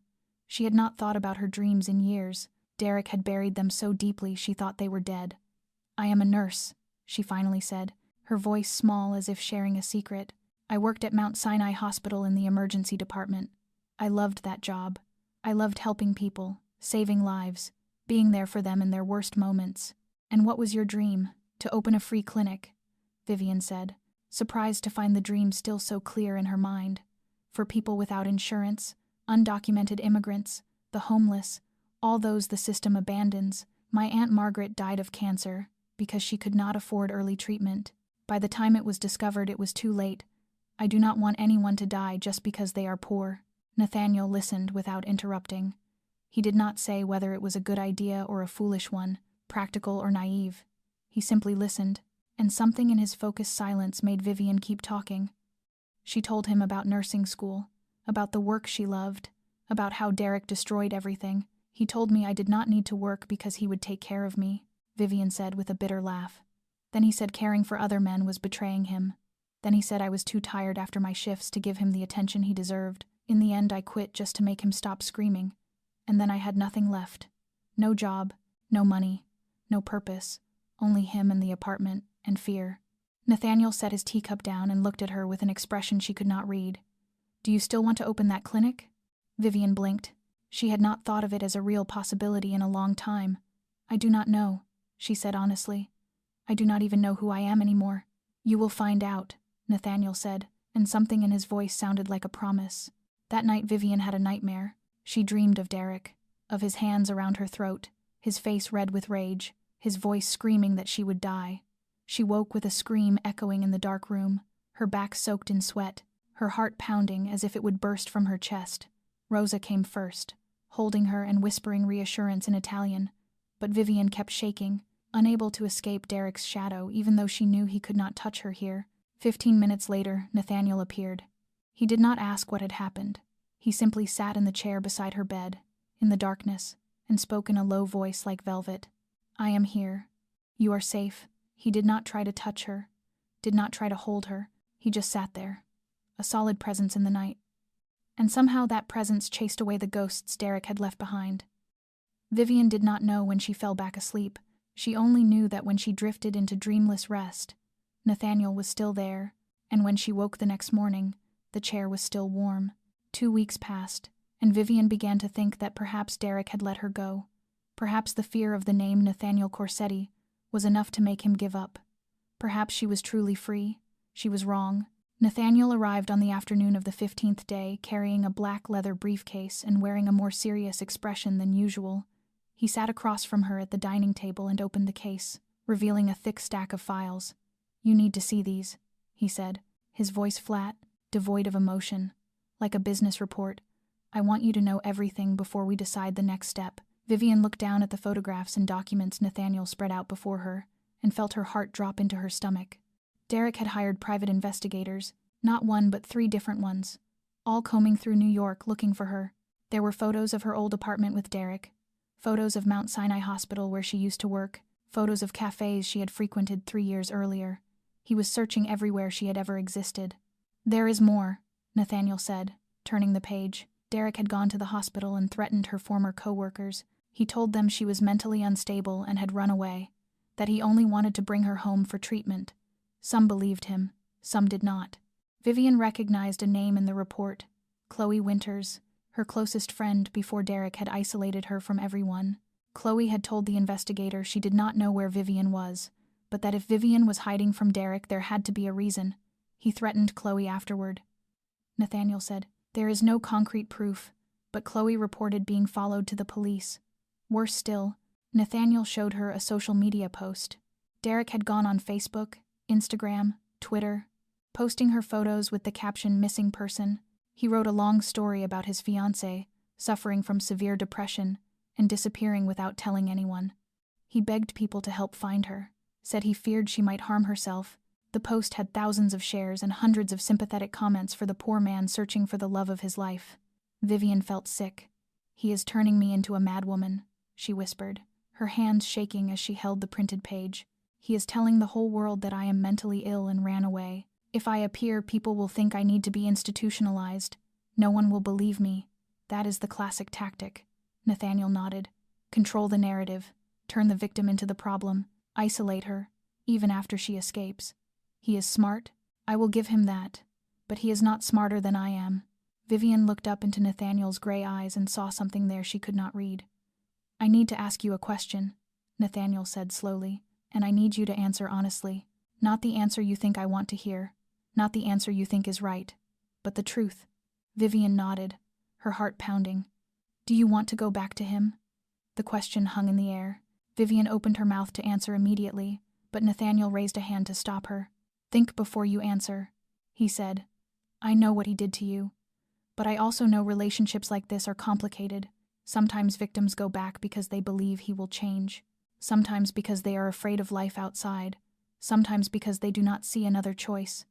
She had not thought about her dreams in years. Derek had buried them so deeply she thought they were dead. I am a nurse, she finally said, her voice small as if sharing a secret. I worked at Mount Sinai Hospital in the emergency department. I loved that job. I loved helping people, saving lives, being there for them in their worst moments. And what was your dream? To open a free clinic, Vivian said, surprised to find the dream still so clear in her mind. For people without insurance, undocumented immigrants, the homeless, all those the system abandons. My Aunt Margaret died of cancer because she could not afford early treatment. By the time it was discovered, it was too late. I do not want anyone to die just because they are poor. Nathaniel listened without interrupting. He did not say whether it was a good idea or a foolish one, practical or naive. He simply listened, and something in his focused silence made Vivian keep talking. She told him about nursing school, about the work she loved, about how Derek destroyed everything. He told me I did not need to work because he would take care of me, Vivian said with a bitter laugh. Then he said caring for other men was betraying him. Then he said I was too tired after my shifts to give him the attention he deserved. In the end, I quit just to make him stop screaming. And then I had nothing left. No job, no money, no purpose, only him and the apartment. and fear. Nathaniel set his teacup down and looked at her with an expression she could not read. "Do you still want to open that clinic?" Vivian blinked. She had not thought of it as a real possibility in a long time. "I do not know," she said honestly. "I do not even know who I am anymore." "You will find out," Nathaniel said, and something in his voice sounded like a promise. That night Vivian had a nightmare. She dreamed of Derek, of his hands around her throat, his face red with rage, his voice screaming that she would die. She woke with a scream echoing in the dark room, her back soaked in sweat, her heart pounding as if it would burst from her chest. Rosa came first, holding her and whispering reassurance in Italian, but Vivian kept shaking, unable to escape Derek's shadow even though she knew he could not touch her here. 15 minutes later, Nathaniel appeared. He did not ask what had happened. He simply sat in the chair beside her bed, in the darkness, and spoke in a low voice like velvet. "I am here. You are safe." He did not try to touch her, did not try to hold her. He just sat there, a solid presence in the night. And somehow that presence chased away the ghosts Derek had left behind. Vivian did not know when she fell back asleep. She only knew that when she drifted into dreamless rest, Nathaniel was still there, and when she woke the next morning, the chair was still warm. 2 weeks passed, and Vivian began to think that perhaps Derek had let her go. Perhaps the fear of the name Nathaniel Corsetti was enough to make him give up. Perhaps she was truly free. She was wrong. Nathaniel arrived on the afternoon of the 15th day, carrying a black leather briefcase and wearing a more serious expression than usual. He sat across from her at the dining table and opened the case, revealing a thick stack of files. "You need to see these," he said, his voice flat, devoid of emotion, like a business report. "I want you to know everything before we decide the next step." Vivian looked down at the photographs and documents Nathaniel spread out before her, and felt her heart drop into her stomach. Derek had hired private investigators, not one but 3 different ones, all combing through New York looking for her. There were photos of her old apartment with Derek, photos of Mount Sinai Hospital where she used to work, photos of cafes she had frequented 3 years earlier. He was searching everywhere she had ever existed. "There is more," Nathaniel said, turning the page. Derek had gone to the hospital and threatened her former co-workers. He told them she was mentally unstable and had run away, that he only wanted to bring her home for treatment. Some believed him, some did not. Vivian recognized a name in the report, Chloe Winters, her closest friend before Derek had isolated her from everyone. Chloe had told the investigator she did not know where Vivian was, but that if Vivian was hiding from Derek there had to be a reason. He threatened Chloe afterward. Nathaniel said, "There is no concrete proof, but Chloe reported being followed to the police. Worse still, Nathaniel showed her a social media post. Derek had gone on Facebook, Instagram, Twitter, posting her photos with the caption "missing person." He wrote a long story about his fiancée, suffering from severe depression, and disappearing without telling anyone. He begged people to help find her, said he feared she might harm herself. The post had thousands of shares and hundreds of sympathetic comments for the poor man searching for the love of his life. Vivian felt sick. "He is turning me into a madwoman," she whispered, her hands shaking as she held the printed page. "He is telling the whole world that I am mentally ill and ran away. If I appear, people will think I need to be institutionalized. No one will believe me. That is the classic tactic." Nathaniel nodded. "Control the narrative, turn the victim into the problem, isolate her, even after she escapes. He is smart, I will give him that, but he is not smarter than I am." Vivian looked up into Nathaniel's gray eyes and saw something there she could not read. "I need to ask you a question," Nathaniel said slowly, "and I need you to answer honestly. Not the answer you think I want to hear, not the answer you think is right, but the truth." Vivian nodded, her heart pounding. "Do you want to go back to him?" The question hung in the air. Vivian opened her mouth to answer immediately, but Nathaniel raised a hand to stop her. "Think before you answer," he said. "I know what he did to you, but I also know relationships like this are complicated. Sometimes victims go back because they believe he will change, sometimes because they are afraid of life outside, sometimes because they do not see another choice.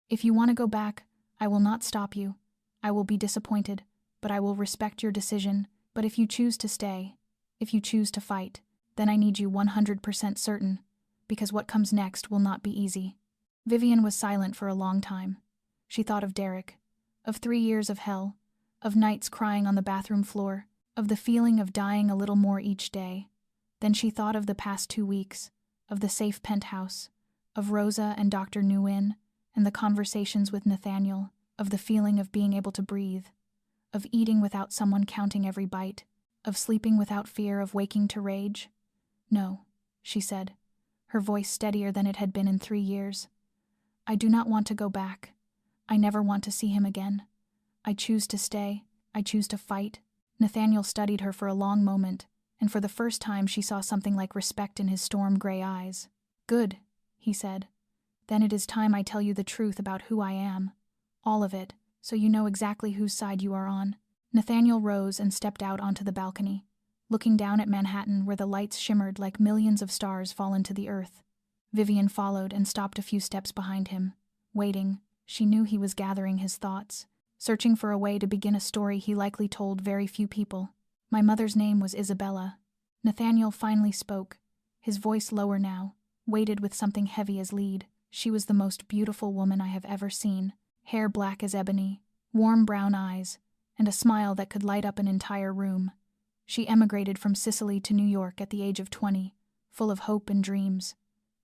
If you want to go back, I will not stop you. I will be disappointed, but I will respect your decision. But if you choose to stay, if you choose to fight, then I need you 100% certain, because what comes next will not be easy." Vivian was silent for a long time. She thought of Derek, of 3 years of hell, of nights crying on the bathroom floor, of the feeling of dying a little more each day. Then she thought of the past 2 weeks, of the safe penthouse, of Rosa and Dr. Nguyen, and the conversations with Nathaniel, of the feeling of being able to breathe, of eating without someone counting every bite, of sleeping without fear of waking to rage. "No," she said, her voice steadier than it had been in 3 years. "I do not want to go back. I never want to see him again. I choose to stay. I choose to fight." Nathaniel studied her for a long moment, and for the first time she saw something like respect in his storm-gray eyes. "Good," he said. "Then it is time I tell you the truth about who I am. All of it, so you know exactly whose side you are on." Nathaniel rose and stepped out onto the balcony, looking down at Manhattan where the lights shimmered like millions of stars fallen to the earth. Vivian followed and stopped a few steps behind him, waiting. She knew he was gathering his thoughts, searching for a way to begin a story he likely told very few people. "My mother's name was Isabella." Nathaniel finally spoke, his voice lower now, weighted with something heavy as lead. "She was the most beautiful woman I have ever seen. Hair black as ebony, warm brown eyes, and a smile that could light up an entire room. She emigrated from Sicily to New York at the age of 20, full of hope and dreams.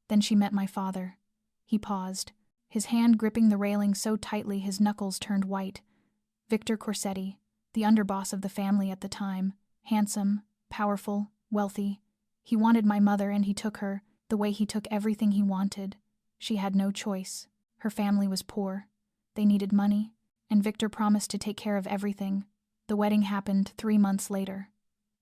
Then she met my father." He paused, his hand gripping the railing so tightly his knuckles turned white. "Victor Corsetti, the underboss of the family at the time, handsome, powerful, wealthy. He wanted my mother and he took her, the way he took everything he wanted. She had no choice. Her family was poor. They needed money, and Victor promised to take care of everything. The wedding happened 3 months later."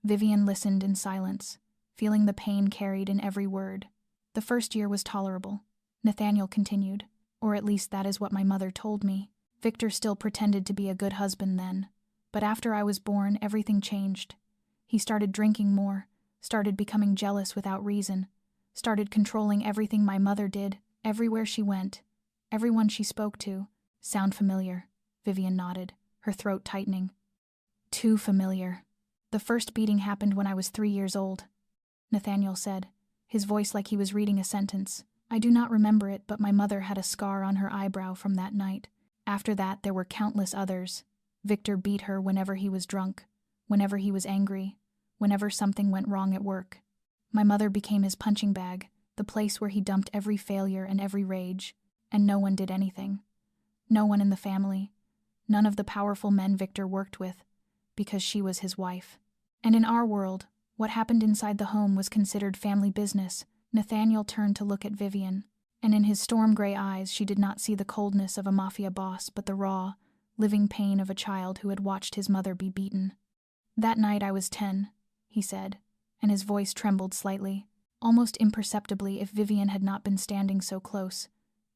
Vivian listened in silence, feeling the pain carried in every word. "The first year was tolerable," Nathaniel continued, "or at least that is what my mother told me. Victor still pretended to be a good husband then, but after I was born, everything changed. He started drinking more, started becoming jealous without reason, started controlling everything my mother did, everywhere she went, everyone she spoke to." "Sound familiar?" Vivian nodded, her throat tightening. "Too familiar. The first beating happened when I was 3 years old," Nathaniel said, his voice like he was reading a sentence. "I do not remember it, but my mother had a scar on her eyebrow from that night. After that, there were countless others. Victor beat her whenever he was drunk, whenever he was angry, whenever something went wrong at work. My mother became his punching bag, the place where he dumped every failure and every rage, and no one did anything. No one in the family, none of the powerful men Victor worked with, because she was his wife. And in our world, what happened inside the home was considered family business." Nathaniel turned to look at Vivian, and in his storm-gray eyes she did not see the coldness of a mafia boss, but the raw, living pain of a child who had watched his mother be beaten. "That night I was 10, he said, and his voice trembled slightly, almost imperceptibly if Vivian had not been standing so close.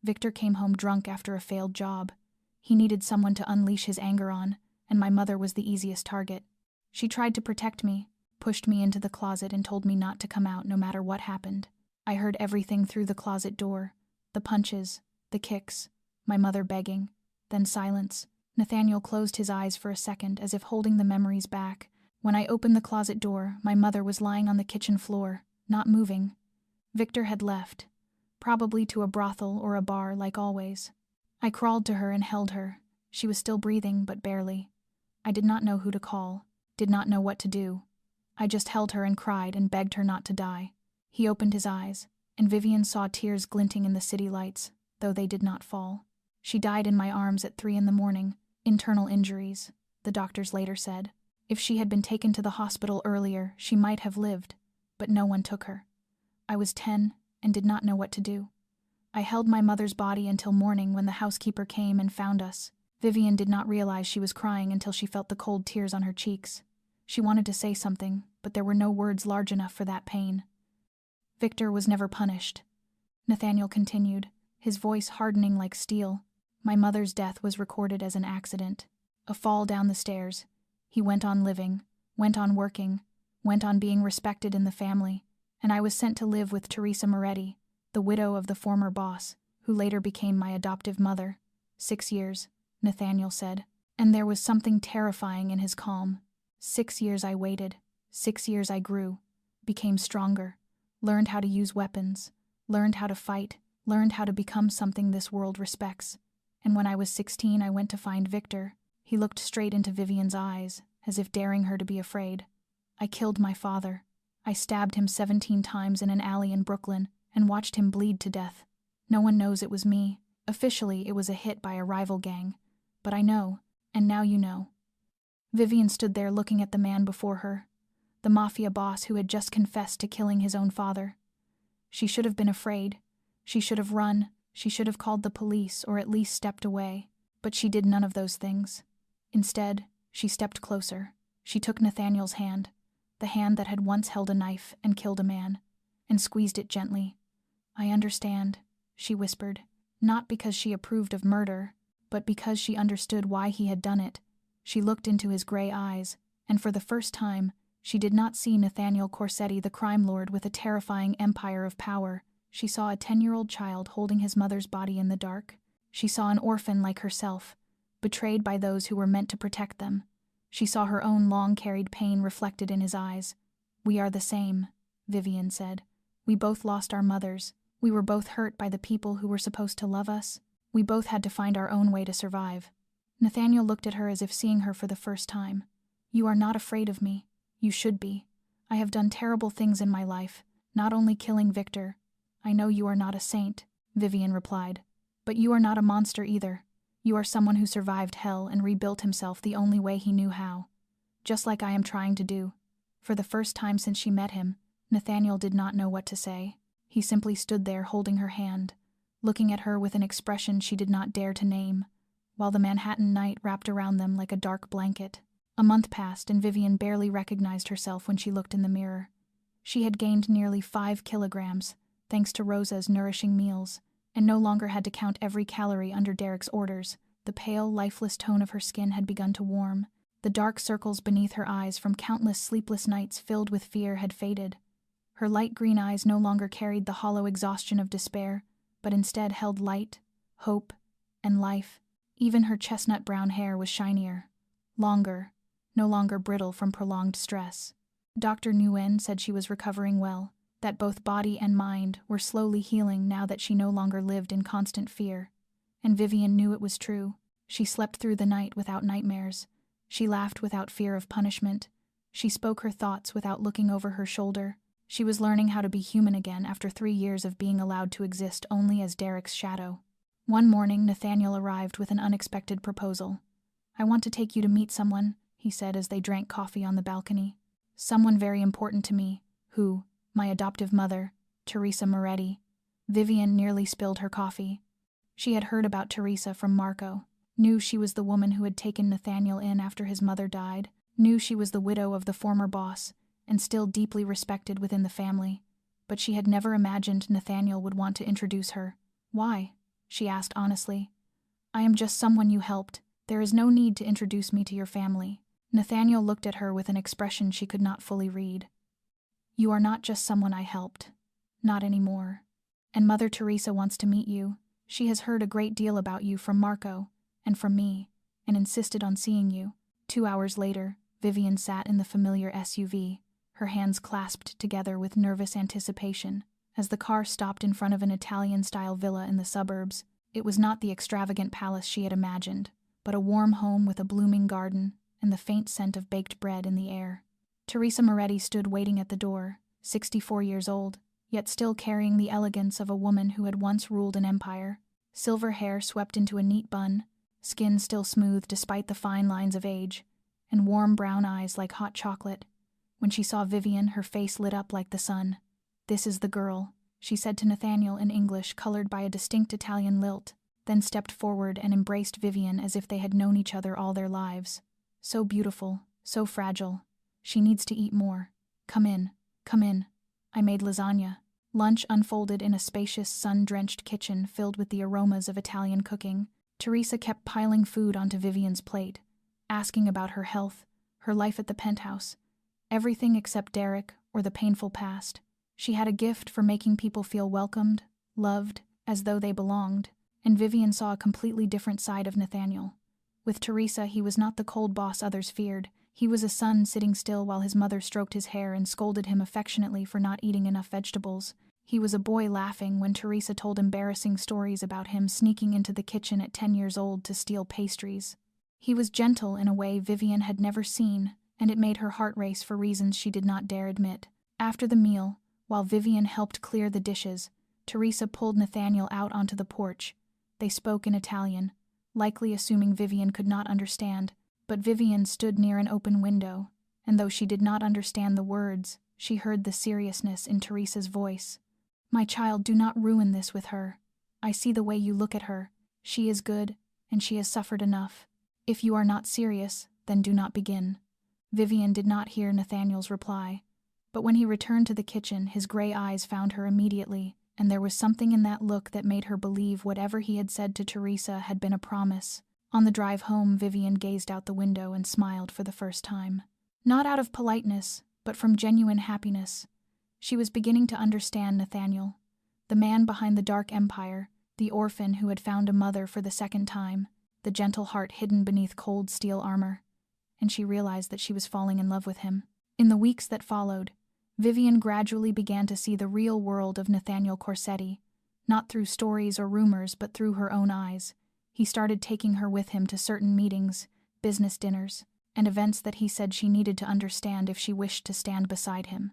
"Victor came home drunk after a failed job. He needed someone to unleash his anger on, and my mother was the easiest target. She tried to protect me, pushed me into the closet and told me not to come out no matter what happened. I heard everything through the closet door, the punches, the kicks, my mother begging, then silence." Nathaniel closed his eyes for a second as if holding the memories back. "When I opened the closet door, my mother was lying on the kitchen floor, not moving. Victor had left, probably to a brothel or a bar like always. I crawled to her and held her. She was still breathing, but barely. I did not know who to call, did not know what to do. I just held her and cried and begged her not to die." He opened his eyes, and Vivian saw tears glinting in the city lights, though they did not fall. "She died in my arms at 3 a.m, internal injuries," the doctors later said. "If she had been taken to the hospital earlier, she might have lived, but no one took her. I was 10 and did not know what to do. I held my mother's body until morning when the housekeeper came and found us." Vivian did not realize she was crying until she felt the cold tears on her cheeks. She wanted to say something, but there were no words large enough for that pain. "Victor was never punished," Nathaniel continued, his voice hardening like steel. "My mother's death was recorded as an accident, a fall down the stairs. He went on living, went on working, went on being respected in the family, and I was sent to live with Teresa Moretti, the widow of the former boss, who later became my adoptive mother. 6 years, Nathaniel said, and there was something terrifying in his calm. 6 years I waited, 6 years I grew, became stronger, learned how to use weapons, learned how to fight, learned how to become something this world respects. And when I was 16, I went to find Victor." He looked straight into Vivian's eyes, as if daring her to be afraid. "I killed my father. I stabbed him 17 times in an alley in Brooklyn and watched him bleed to death." No one knows it was me. Officially, it was a hit by a rival gang. But I know, and now you know." Vivian stood there looking at the man before her, the Mafia boss who had just confessed to killing his own father. She should have been afraid. She should have run. She should have called the police or at least stepped away. But she did none of those things. Instead, she stepped closer. She took Nathaniel's hand, the hand that had once held a knife and killed a man, and squeezed it gently. "I understand," she whispered, not because she approved of murder, but because she understood why he had done it. She looked into his gray eyes, and for the first time, she did not see Nathaniel Corsetti, the crime lord with a terrifying empire of power. She saw a 10-year-old child holding his mother's body in the dark. She saw an orphan like herself, betrayed by those who were meant to protect them. She saw her own long-carried pain reflected in his eyes. "We are the same," Vivian said. "We both lost our mothers. We were both hurt by the people who were supposed to love us. We both had to find our own way to survive." Nathaniel looked at her as if seeing her for the first time. "You are not afraid of me. You should be. I have done terrible things in my life, not only killing Victor." "I know you are not a saint," Vivian replied. "But you are not a monster either. You are someone who survived hell and rebuilt himself the only way he knew how. Just like I am trying to do." For the first time since she met him, Nathaniel did not know what to say. He simply stood there holding her hand, looking at her with an expression she did not dare to name, while the Manhattan night wrapped around them like a dark blanket. A month passed and Vivian barely recognized herself when she looked in the mirror. She had gained nearly 5 kilograms, thanks to Rosa's nourishing meals, and no longer had to count every calorie under Derek's orders. The pale, lifeless tone of her skin had begun to warm. The dark circles beneath her eyes from countless sleepless nights filled with fear had faded. Her light green eyes no longer carried the hollow exhaustion of despair, but instead held light, hope, and life. Even her chestnut brown hair was shinier, longer, no longer brittle from prolonged stress. Dr. Nguyen said she was recovering well, that both body and mind were slowly healing now that she no longer lived in constant fear. And Vivian knew it was true. She slept through the night without nightmares. She laughed without fear of punishment. She spoke her thoughts without looking over her shoulder. She was learning how to be human again after 3 years of being allowed to exist only as Derek's shadow. One morning, Nathaniel arrived with an unexpected proposal. "I want to take you to meet someone," he said as they drank coffee on the balcony. "Someone very important to me, who, my adoptive mother, Teresa Moretti." Vivian nearly spilled her coffee. She had heard about Teresa from Marco, knew she was the woman who had taken Nathaniel in after his mother died, knew she was the widow of the former boss, and still deeply respected within the family. But she had never imagined Nathaniel would want to introduce her. "Why?" she asked honestly. "I am just someone you helped. There is no need to introduce me to your family." Nathaniel looked at her with an expression she could not fully read. "You are not just someone I helped. Not anymore. And Mother Teresa wants to meet you. She has heard a great deal about you from Marco, and from me, and insisted on seeing you." 2 hours later, Vivian sat in the familiar SUV, her hands clasped together with nervous anticipation, as the car stopped in front of an Italian-style villa in the suburbs. It was not the extravagant palace she had imagined, but a warm home with a blooming garden and the faint scent of baked bread in the air. Teresa Moretti stood waiting at the door, 64 years old, yet still carrying the elegance of a woman who had once ruled an empire. Silver hair swept into a neat bun, skin still smooth despite the fine lines of age, and warm brown eyes like hot chocolate. When she saw Vivian, her face lit up like the sun. "This is the girl," she said to Nathaniel in English colored by a distinct Italian lilt, then stepped forward and embraced Vivian as if they had known each other all their lives. "So beautiful, so fragile. She needs to eat more. Come in, come in. I made lasagna." Lunch unfolded in a spacious, sun-drenched kitchen filled with the aromas of Italian cooking. Teresa kept piling food onto Vivian's plate, asking about her health, her life at the penthouse, everything except Derek or the painful past. She had a gift for making people feel welcomed, loved, as though they belonged, and Vivian saw a completely different side of Nathaniel. With Teresa, he was not the cold boss others feared. He was a son sitting still while his mother stroked his hair and scolded him affectionately for not eating enough vegetables. He was a boy laughing when Teresa told embarrassing stories about him sneaking into the kitchen at 10 years old to steal pastries. He was gentle in a way Vivian had never seen, and it made her heart race for reasons she did not dare admit. After the meal, while Vivian helped clear the dishes, Teresa pulled Nathaniel out onto the porch. They spoke in Italian, likely assuming Vivian could not understand, but Vivian stood near an open window, and though she did not understand the words, she heard the seriousness in Teresa's voice. "My child, do not ruin this with her. I see the way you look at her. She is good, and she has suffered enough. If you are not serious, then do not begin." Vivian did not hear Nathaniel's reply, but when he returned to the kitchen, his gray eyes found her immediately, and there was something in that look that made her believe whatever he had said to Teresa had been a promise. On the drive home, Vivian gazed out the window and smiled for the first time. Not out of politeness, but from genuine happiness. She was beginning to understand Nathaniel, the man behind the dark empire, the orphan who had found a mother for the second time, the gentle heart hidden beneath cold steel armor, and she realized that she was falling in love with him. In the weeks that followed, Vivian gradually began to see the real world of Nathaniel Corsetti, not through stories or rumors, but through her own eyes. He started taking her with him to certain meetings, business dinners, and events that he said she needed to understand if she wished to stand beside him.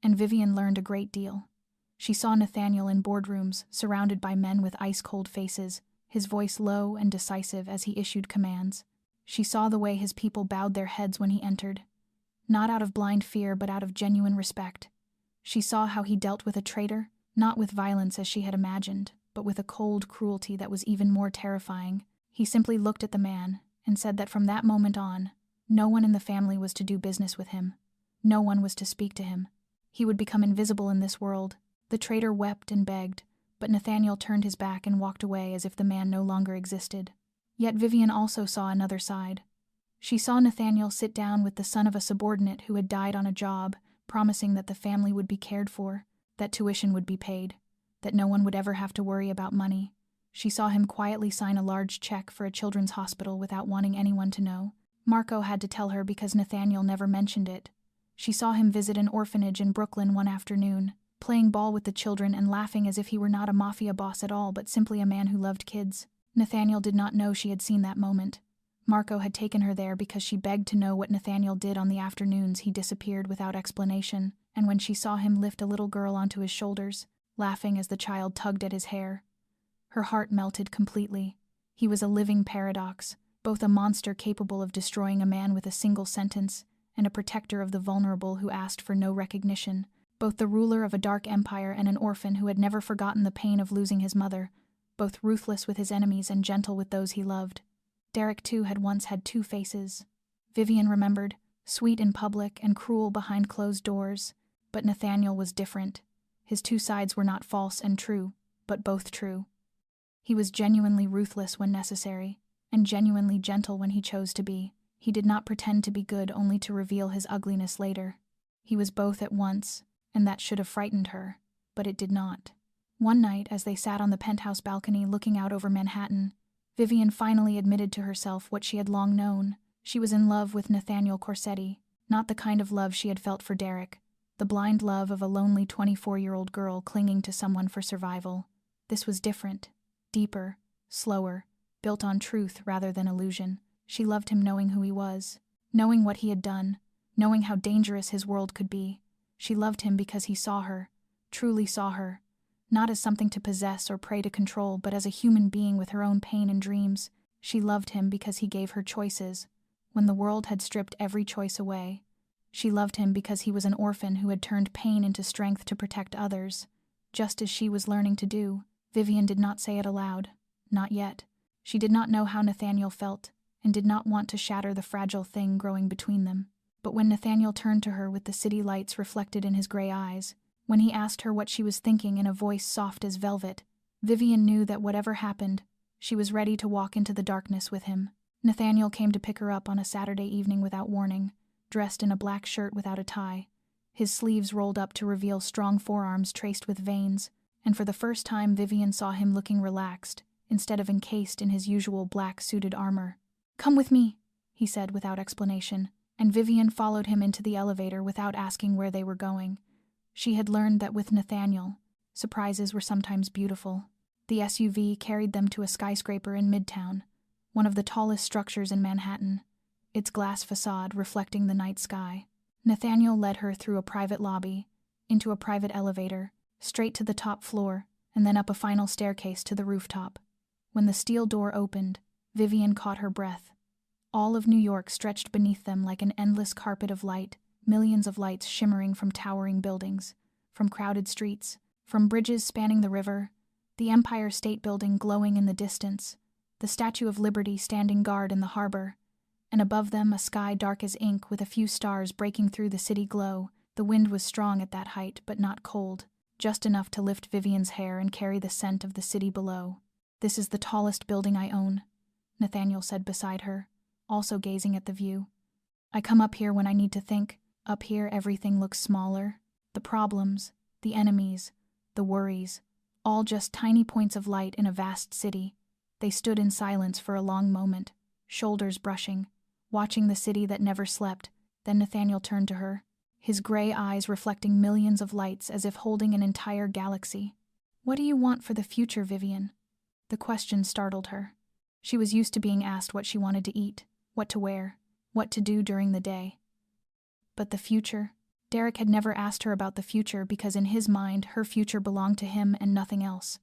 And Vivian learned a great deal. She saw Nathaniel in boardrooms, surrounded by men with ice-cold faces, his voice low and decisive as he issued commands. She saw the way his people bowed their heads when he entered, not out of blind fear but out of genuine respect. She saw how he dealt with a traitor, not with violence as she had imagined, but with a cold cruelty that was even more terrifying. He simply looked at the man and said that from that moment on, no one in the family was to do business with him. No one was to speak to him. He would become invisible in this world. The traitor wept and begged, but Nathaniel turned his back and walked away as if the man no longer existed. Yet Vivian also saw another side. She saw Nathaniel sit down with the son of a subordinate who had died on a job, promising that the family would be cared for, that tuition would be paid, that no one would ever have to worry about money. She saw him quietly sign a large check for a children's hospital without wanting anyone to know. Marco had to tell her because Nathaniel never mentioned it. She saw him visit an orphanage in Brooklyn one afternoon, playing ball with the children and laughing as if he were not a mafia boss at all, but simply a man who loved kids. Nathaniel did not know she had seen that moment. Marco had taken her there because she begged to know what Nathaniel did on the afternoons he disappeared without explanation, and when she saw him lift a little girl onto his shoulders, laughing as the child tugged at his hair, her heart melted completely. He was a living paradox, both a monster capable of destroying a man with a single sentence, and a protector of the vulnerable who asked for no recognition, both the ruler of a dark empire and an orphan who had never forgotten the pain of losing his mother, both ruthless with his enemies and gentle with those he loved. Derek, too, had once had two faces. Vivian remembered, sweet in public and cruel behind closed doors, but Nathaniel was different. His two sides were not false and true, but both true. He was genuinely ruthless when necessary, and genuinely gentle when he chose to be. He did not pretend to be good only to reveal his ugliness later. He was both at once, and that should have frightened her, but it did not. One night, as they sat on the penthouse balcony looking out over Manhattan, Vivian finally admitted to herself what she had long known. She was in love with Nathaniel Corsetti, not the kind of love she had felt for Derek, the blind love of a lonely 24-year-old girl clinging to someone for survival. This was different, deeper, slower, built on truth rather than illusion. She loved him knowing who he was, knowing what he had done, knowing how dangerous his world could be. She loved him because he saw her, truly saw her, not as something to possess or prey to control, but as a human being with her own pain and dreams. She loved him because he gave her choices, when the world had stripped every choice away. She loved him because he was an orphan who had turned pain into strength to protect others, just as she was learning to do. Vivian did not say it aloud, not yet. She did not know how Nathaniel felt, and did not want to shatter the fragile thing growing between them. But when Nathaniel turned to her with the city lights reflected in his gray eyes, when he asked her what she was thinking in a voice soft as velvet, Vivian knew that whatever happened, she was ready to walk into the darkness with him. Nathaniel came to pick her up on a Saturday evening without warning, dressed in a black shirt without a tie, his sleeves rolled up to reveal strong forearms traced with veins, and for the first time Vivian saw him looking relaxed, instead of encased in his usual black suited armor. "Come with me," he said without explanation, and Vivian followed him into the elevator without asking where they were going. She had learned that with Nathaniel, surprises were sometimes beautiful. The SUV carried them to a skyscraper in Midtown, one of the tallest structures in Manhattan, its glass facade reflecting the night sky. Nathaniel led her through a private lobby, into a private elevator, straight to the top floor, and then up a final staircase to the rooftop. When the steel door opened, Vivian caught her breath. All of New York stretched beneath them like an endless carpet of light, millions of lights shimmering from towering buildings, from crowded streets, from bridges spanning the river, the Empire State Building glowing in the distance, the Statue of Liberty standing guard in the harbor, and above them a sky dark as ink with a few stars breaking through the city glow. The wind was strong at that height, but not cold, just enough to lift Vivian's hair and carry the scent of the city below. "This is the tallest building I own," Nathaniel said beside her, also gazing at the view. "I come up here when I need to think. Up here everything looks smaller. The problems, the enemies, the worries, all just tiny points of light in a vast city." They stood in silence for a long moment, shoulders brushing, watching the city that never slept. Then Nathaniel turned to her, his gray eyes reflecting millions of lights as if holding an entire galaxy. "What do you want for the future, Vivian?" The question startled her. She was used to being asked what she wanted to eat, what to wear, what to do during the day. But the future? Derek had never asked her about the future because in his mind, her future belonged to him and nothing else.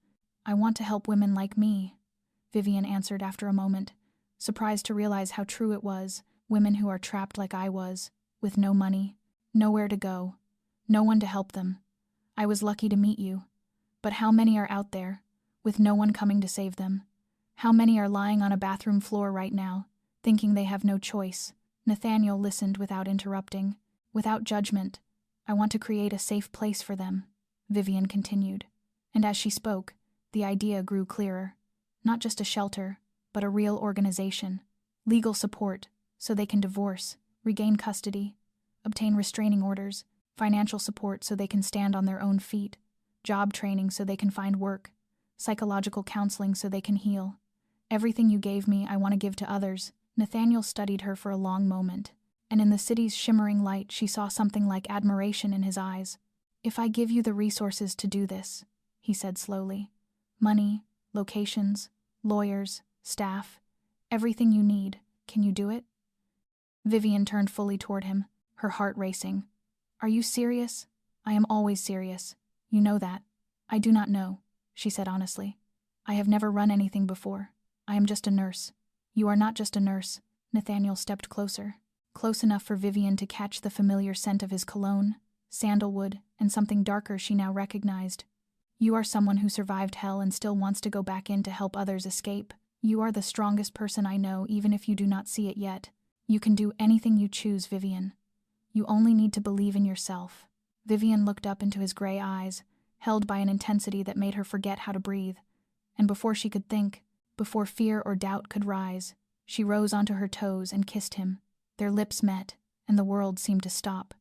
"I want to help women like me," Vivian answered after a moment, surprised to realize how true it was, women who are trapped like I was, with no money, nowhere to go, no one to help them. I was lucky to meet you. But how many are out there, with no one coming to save them? How many are lying on a bathroom floor right now, thinking they have no choice? Nathaniel listened without interrupting, without judgment. "I want to create a safe place for them," Vivian continued. And as she spoke, the idea grew clearer. Not just a shelter, but a real organization. Legal support, so they can divorce, regain custody, obtain restraining orders, financial support so they can stand on their own feet, job training so they can find work, psychological counseling so they can heal. "Everything you gave me, I want to give to others." Nathaniel studied her for a long moment, and in the city's shimmering light she saw something like admiration in his eyes. "If I give you the resources to do this," he said slowly, "money, locations, lawyers, staff, everything you need, can you do it?" Vivian turned fully toward him, her heart racing. "Are you serious?" "I am always serious. You know that." "I do not know," she said honestly. "I have never run anything before. I am just a nurse." "You are not just a nurse." Nathaniel stepped closer, close enough for Vivian to catch the familiar scent of his cologne, sandalwood, and something darker she now recognized. "You are someone who survived hell and still wants to go back in to help others escape. You are the strongest person I know, even if you do not see it yet. You can do anything you choose, Vivian. You only need to believe in yourself." Vivian looked up into his gray eyes, held by an intensity that made her forget how to breathe. And before she could think, before fear or doubt could rise, she rose onto her toes and kissed him. Their lips met, and the world seemed to stop.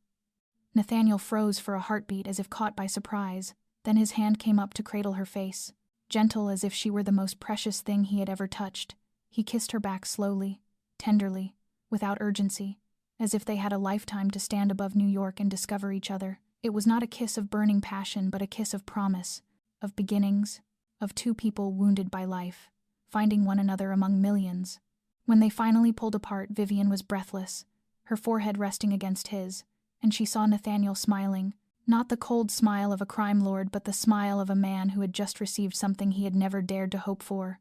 Nathaniel froze for a heartbeat as if caught by surprise. Then his hand came up to cradle her face, gentle as if she were the most precious thing he had ever touched. He kissed her back slowly, tenderly, without urgency, as if they had a lifetime to stand above New York and discover each other. It was not a kiss of burning passion, but a kiss of promise, of beginnings, of two people wounded by life, finding one another among millions. When they finally pulled apart, Vivian was breathless, her forehead resting against his, and she saw Nathaniel smiling, not the cold smile of a crime lord, but the smile of a man who had just received something he had never dared to hope for.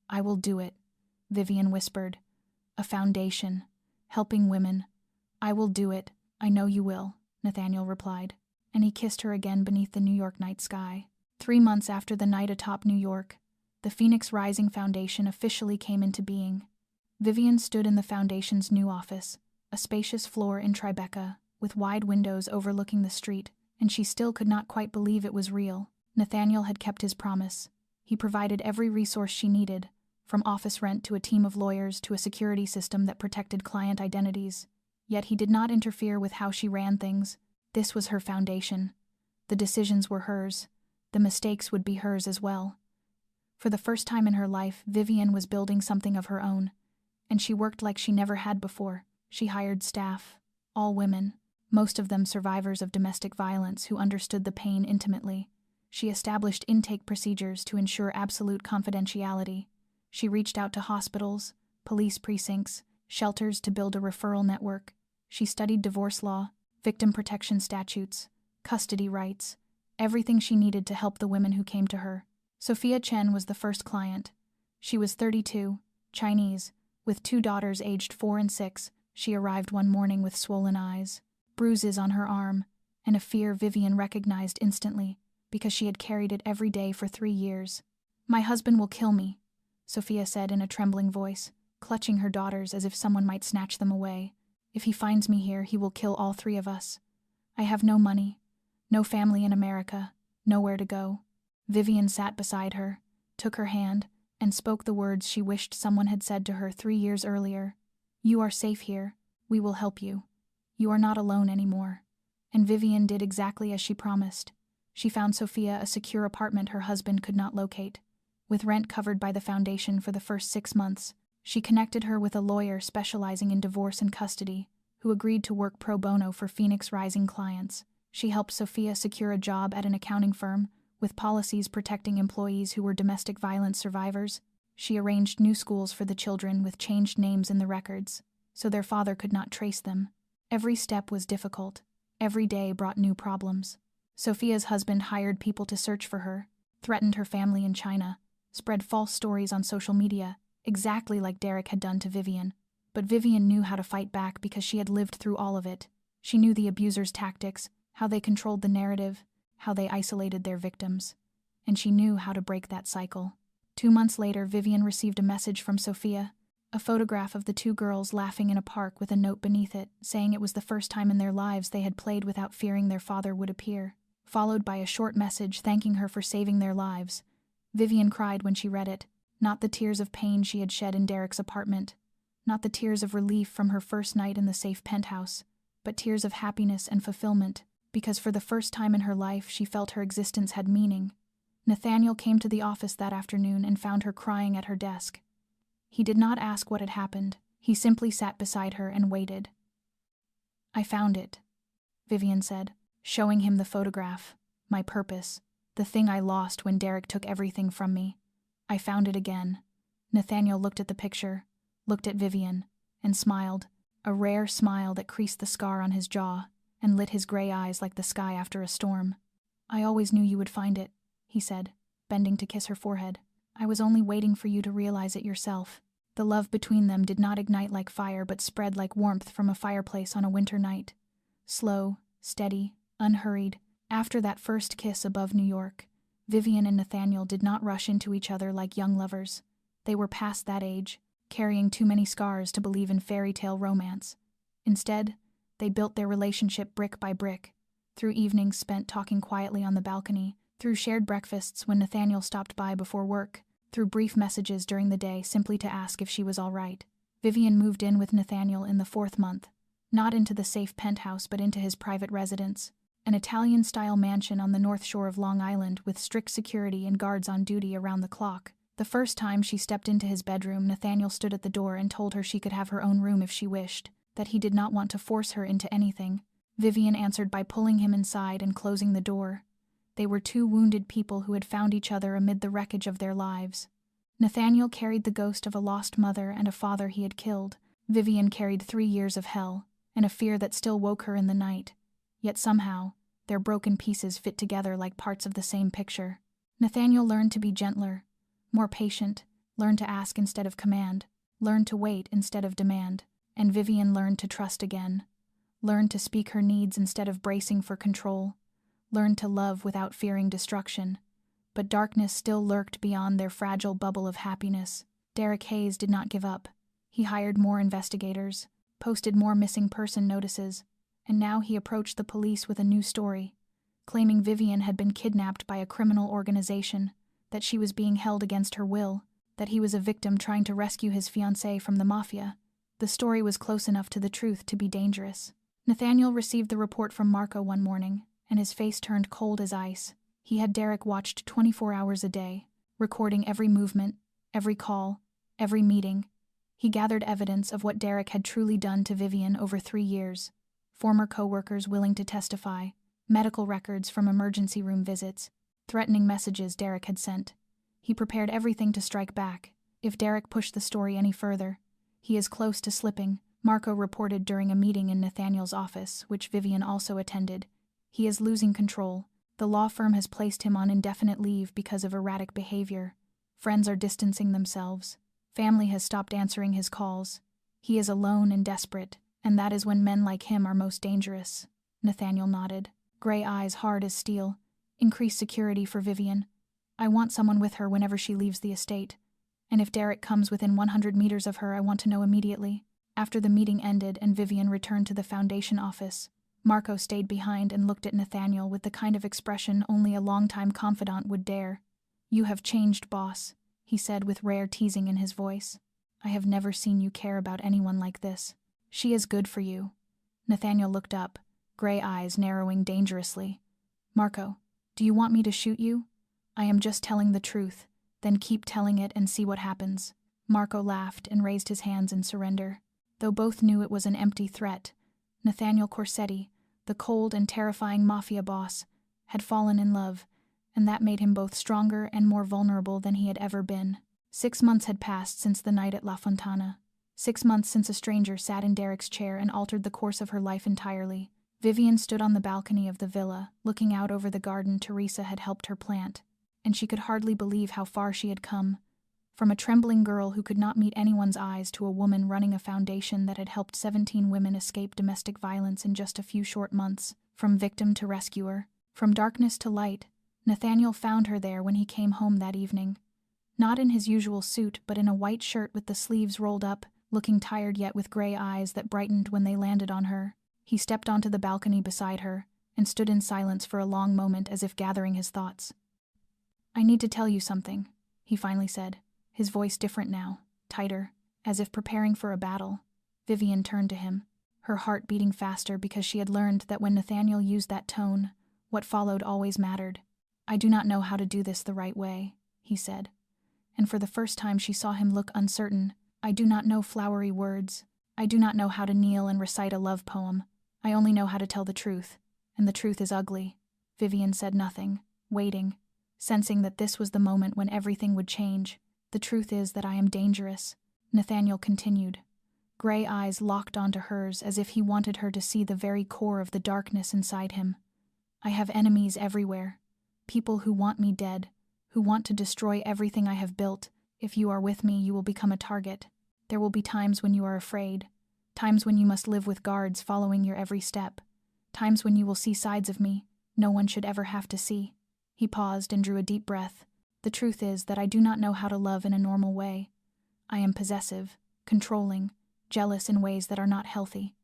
"I will do it," Vivian whispered. "A foundation, helping women. I will do it. I know you will," Nathaniel replied, and he kissed her again beneath the New York night sky. 3 months after the night atop New York, the Phoenix Rising Foundation officially came into being. Vivian stood in the foundation's new office, a spacious floor in Tribeca, with wide windows overlooking the street, and she still could not quite believe it was real. Nathaniel had kept his promise. He provided every resource she needed, from office rent to a team of lawyers to a security system that protected client identities. Yet he did not interfere with how she ran things. This was her foundation. The decisions were hers. The mistakes would be hers as well. For the first time in her life, Vivian was building something of her own, and she worked like she never had before. She hired staff, all women, most of them survivors of domestic violence who understood the pain intimately. She established intake procedures to ensure absolute confidentiality. She reached out to hospitals, police precincts, shelters to build a referral network. She studied divorce law, victim protection statutes, custody rights, everything she needed to help the women who came to her. Sophia Chen was the first client. She was 32, Chinese, with 2 daughters aged 4 and 6. She arrived one morning with swollen eyes, bruises on her arm, and a fear Vivian recognized instantly because she had carried it every day for 3 years. "My husband will kill me," Sophia said in a trembling voice, clutching her daughters as if someone might snatch them away. "If he finds me here, he will kill all 3 of us. I have no money, no family in America, nowhere to go." Vivian sat beside her, took her hand, and spoke the words she wished someone had said to her 3 years earlier. "You are safe here. We will help you. You are not alone anymore." And Vivian did exactly as she promised. She found Sophia a secure apartment her husband could not locate. With rent covered by the foundation for the first 6 months, she connected her with a lawyer specializing in divorce and custody, who agreed to work pro bono for Phoenix Rising clients. She helped Sophia secure a job at an accounting firm, with policies protecting employees who were domestic violence survivors. She arranged new schools for the children with changed names in the records, so their father could not trace them. Every step was difficult. Every day brought new problems. Sophia's husband hired people to search for her, threatened her family in China, spread false stories on social media, exactly like Derek had done to Vivian. But Vivian knew how to fight back because she had lived through all of it. She knew the abusers' tactics, how they controlled the narrative, how they isolated their victims. And she knew how to break that cycle. 2 months later, Vivian received a message from Sophia, a photograph of the 2 girls laughing in a park with a note beneath it, saying it was the first time in their lives they had played without fearing their father would appear, followed by a short message thanking her for saving their lives. Vivian cried when she read it, not the tears of pain she had shed in Derek's apartment, not the tears of relief from her first night in the safe penthouse, but tears of happiness and fulfillment, because for the first time in her life she felt her existence had meaning. Nathaniel came to the office that afternoon and found her crying at her desk. He did not ask what had happened. He simply sat beside her and waited. "I found it," Vivian said, showing him the photograph. "My purpose, the thing I lost when Derek took everything from me. I found it again." Nathaniel looked at the picture, looked at Vivian, and smiled, a rare smile that creased the scar on his jaw and lit his gray eyes like the sky after a storm. "I always knew you would find it," he said, bending to kiss her forehead. "I was only waiting for you to realize it yourself." The love between them did not ignite like fire but spread like warmth from a fireplace on a winter night. Slow, steady, unhurried. After that first kiss above New York, Vivian and Nathaniel did not rush into each other like young lovers. They were past that age, carrying too many scars to believe in fairy tale romance. Instead, they built their relationship brick by brick, through evenings spent talking quietly on the balcony, through shared breakfasts when Nathaniel stopped by before work, through brief messages during the day simply to ask if she was all right. Vivian moved in with Nathaniel in the 4th month, not into the safe penthouse but into his private residence, an Italian-style mansion on the North Shore of Long Island with strict security and guards on duty around the clock. The first time she stepped into his bedroom, Nathaniel stood at the door and told her she could have her own room if she wished, that he did not want to force her into anything. Vivian answered by pulling him inside and closing the door. They were 2 wounded people who had found each other amid the wreckage of their lives. Nathaniel carried the ghost of a lost mother and a father he had killed. Vivian carried 3 years of hell, and a fear that still woke her in the night. Yet somehow, their broken pieces fit together like parts of the same picture. Nathaniel learned to be gentler, more patient, learned to ask instead of command, learned to wait instead of demand, and Vivian learned to trust again, learned to speak her needs instead of bracing for control, learned to love without fearing destruction. But darkness still lurked beyond their fragile bubble of happiness. Derek Hayes did not give up. He hired more investigators, posted more missing person notices, and now he approached the police with a new story, claiming Vivian had been kidnapped by a criminal organization, that she was being held against her will, that he was a victim trying to rescue his fiancée from the Mafia. The story was close enough to the truth to be dangerous. Nathaniel received the report from Marco one morning, and his face turned cold as ice. He had Derek watched 24 hours a day, recording every movement, every call, every meeting. He gathered evidence of what Derek had truly done to Vivian over 3 years. Former co-workers willing to testify, medical records from emergency room visits, threatening messages Derek had sent. He prepared everything to strike back, if Derek pushed the story any further. "He is close to slipping," Marco reported during a meeting in Nathaniel's office, which Vivian also attended. "He is losing control. The The law firm has placed him on indefinite leave because of erratic behavior. Friends are distancing themselves. Family has stopped answering his calls. He is alone and desperate, and that is when men like him are most dangerous. Nathaniel nodded, gray eyes hard as steel. Increase security for Vivian. I want someone with her whenever she leaves the estate. And if Derek comes within 100 meters of her, I want to know immediately. After the meeting ended and Vivian returned to the Foundation office, Marco stayed behind and looked at Nathaniel with the kind of expression only a longtime confidant would dare. You have changed, boss, he said with rare teasing in his voice. I have never seen you care about anyone like this. She is good for you. Nathaniel looked up, gray eyes narrowing dangerously. Marco, do you want me to shoot you? I am just telling the truth. Then keep telling it and see what happens. Marco laughed and raised his hands in surrender. Though both knew it was an empty threat, Nathaniel Corsetti, the cold and terrifying Mafia boss, had fallen in love, and that made him both stronger and more vulnerable than he had ever been. 6 months had passed since the night at La Fontana. 6 months since a stranger sat in Derek's chair and altered the course of her life entirely. Vivian stood on the balcony of the villa, looking out over the garden Teresa had helped her plant, and she could hardly believe how far she had come. From a trembling girl who could not meet anyone's eyes to a woman running a foundation that had helped 17 women escape domestic violence in just a few short months, from victim to rescuer, from darkness to light, Nathaniel found her there when he came home that evening. Not in his usual suit, but in a white shirt with the sleeves rolled up, looking tired yet with gray eyes that brightened when they landed on her. He stepped onto the balcony beside her, and stood in silence for a long moment as if gathering his thoughts. I need to tell you something, he finally said, his voice different now, tighter, as if preparing for a battle. Vivian turned to him, her heart beating faster because she had learned that when Nathaniel used that tone, what followed always mattered. I do not know how to do this the right way, he said. And for the first time she saw him look uncertain. I do not know flowery words. I do not know how to kneel and recite a love poem. I only know how to tell the truth, and the truth is ugly. Vivian said nothing, waiting, sensing that this was the moment when everything would change. The truth is that I am dangerous, Nathaniel continued. Gray eyes locked onto hers as if he wanted her to see the very core of the darkness inside him. I have enemies everywhere, people who want me dead, who want to destroy everything I have built. If you are with me, you will become a target. There will be times when you are afraid, times when you must live with guards following your every step, times when you will see sides of me no one should ever have to see. He paused and drew a deep breath. The truth is that I do not know how to love in a normal way. I am possessive, controlling, jealous in ways that are not healthy.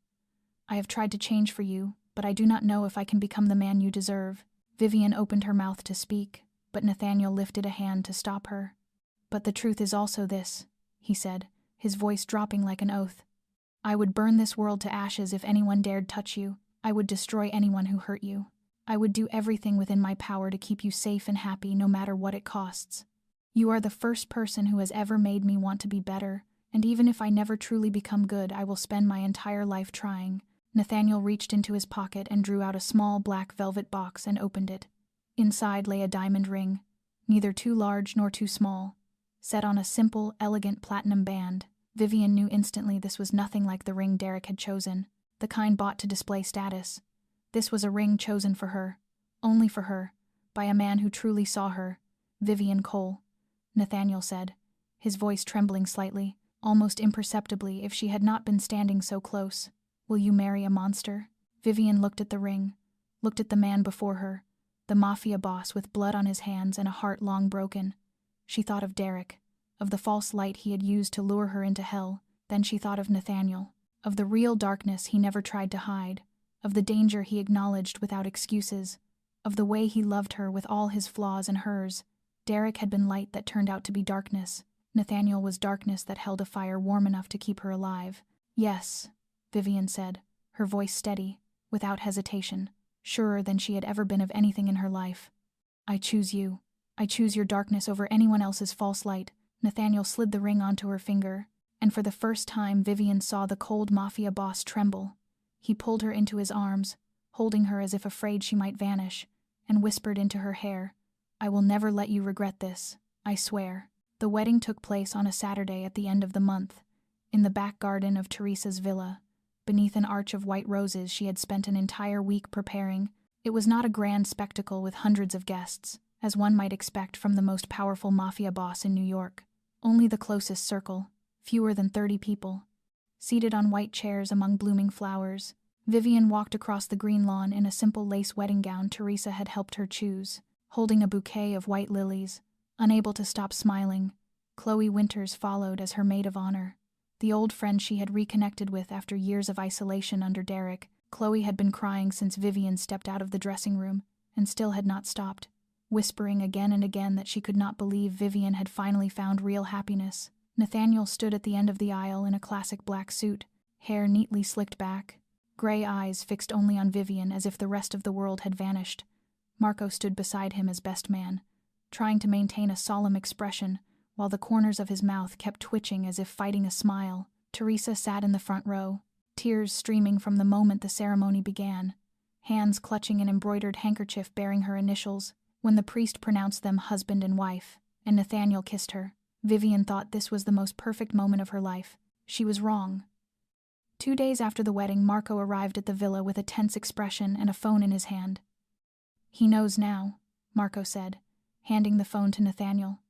I have tried to change for you, but I do not know if I can become the man you deserve. Vivian opened her mouth to speak, but Nathaniel lifted a hand to stop her. But the truth is also this, he said, his voice dropping like an oath. I would burn this world to ashes if anyone dared touch you. I would destroy anyone who hurt you. I would do everything within my power to keep you safe and happy no matter what it costs. You are the first person who has ever made me want to be better, and even if I never truly become good, I will spend my entire life trying. Nathaniel reached into his pocket and drew out a small black velvet box and opened it. Inside lay a diamond ring, neither too large nor too small, set on a simple, elegant platinum band. Vivian knew instantly this was nothing like the ring Derek had chosen, the kind bought to display status. This was a ring chosen for her, only for her, by a man who truly saw her, Vivian Cole. Nathaniel said, his voice trembling slightly, almost imperceptibly if she had not been standing so close. Will you marry a monster? Vivian looked at the ring, looked at the man before her, the Mafia boss with blood on his hands and a heart long broken. She thought of Derek, of the false light he had used to lure her into hell. Then she thought of Nathaniel, of the real darkness he never tried to hide, of the danger he acknowledged without excuses, of the way he loved her with all his flaws and hers. Derek had been light that turned out to be darkness. Nathaniel was darkness that held a fire warm enough to keep her alive. Yes, Vivian said, her voice steady, without hesitation, surer than she had ever been of anything in her life. I choose you. I choose your darkness over anyone else's false light. Nathaniel slid the ring onto her finger, and for the first time Vivian saw the cold Mafia boss tremble. He pulled her into his arms, holding her as if afraid she might vanish, and whispered into her hair, I will never let you regret this, I swear. The wedding took place on a Saturday at the end of the month, in the back garden of Teresa's villa. Beneath an arch of white roses she had spent an entire week preparing, It was not a grand spectacle with hundreds of guests, as one might expect from the most powerful mafia boss in New York. Only the closest circle, fewer than 30 people. Seated on white chairs among blooming flowers, Vivian walked across the green lawn in a simple lace wedding gown Teresa had helped her choose, holding a bouquet of white lilies. Unable to stop smiling, Chloe Winters followed as her maid of honor. The old friend she had reconnected with after years of isolation under Derek. Chloe had been crying since Vivian stepped out of the dressing room, and still had not stopped, whispering again and again that she could not believe Vivian had finally found real happiness. Nathaniel stood at the end of the aisle in a classic black suit, hair neatly slicked back, gray eyes fixed only on Vivian as if the rest of the world had vanished. Marco stood beside him as best man, trying to maintain a solemn expression, while the corners of his mouth kept twitching as if fighting a smile. Teresa sat in the front row, tears streaming from the moment the ceremony began, hands clutching an embroidered handkerchief bearing her initials. When the priest pronounced them husband and wife, and Nathaniel kissed her, Vivian thought this was the most perfect moment of her life. She was wrong. 2 days after the wedding, Marco arrived at the villa with a tense expression and a phone in his hand. "He knows now," Marco said, handing the phone to Nathaniel.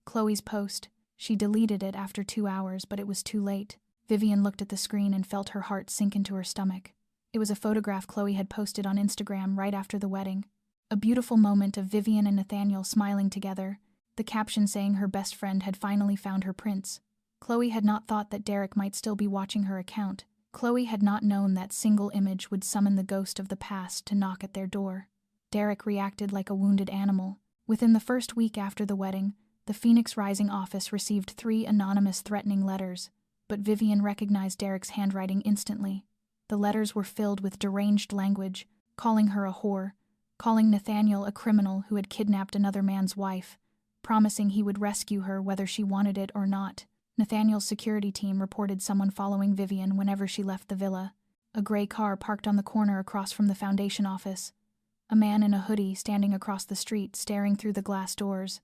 Chloe's post. She deleted it after 2 hours, but it was too late. Vivian looked at the screen and felt her heart sink into her stomach. It was a photograph Chloe had posted on Instagram right after the wedding. A beautiful moment of Vivian and Nathaniel smiling together, the caption saying her best friend had finally found her prince. Chloe had not thought that Derek might still be watching her account. Chloe had not known that single image would summon the ghost of the past to knock at their door. Derek reacted like a wounded animal. Within the first week after the wedding, the Phoenix Rising office received 3 anonymous threatening letters, but Vivian recognized Derek's handwriting instantly. The letters were filled with deranged language, calling her a whore, calling Nathaniel a criminal who had kidnapped another man's wife, promising he would rescue her whether she wanted it or not. Nathaniel's security team reported someone following Vivian whenever she left the villa. A gray car parked on the corner across from the foundation office. A man in a hoodie standing across the street, staring through the glass doors.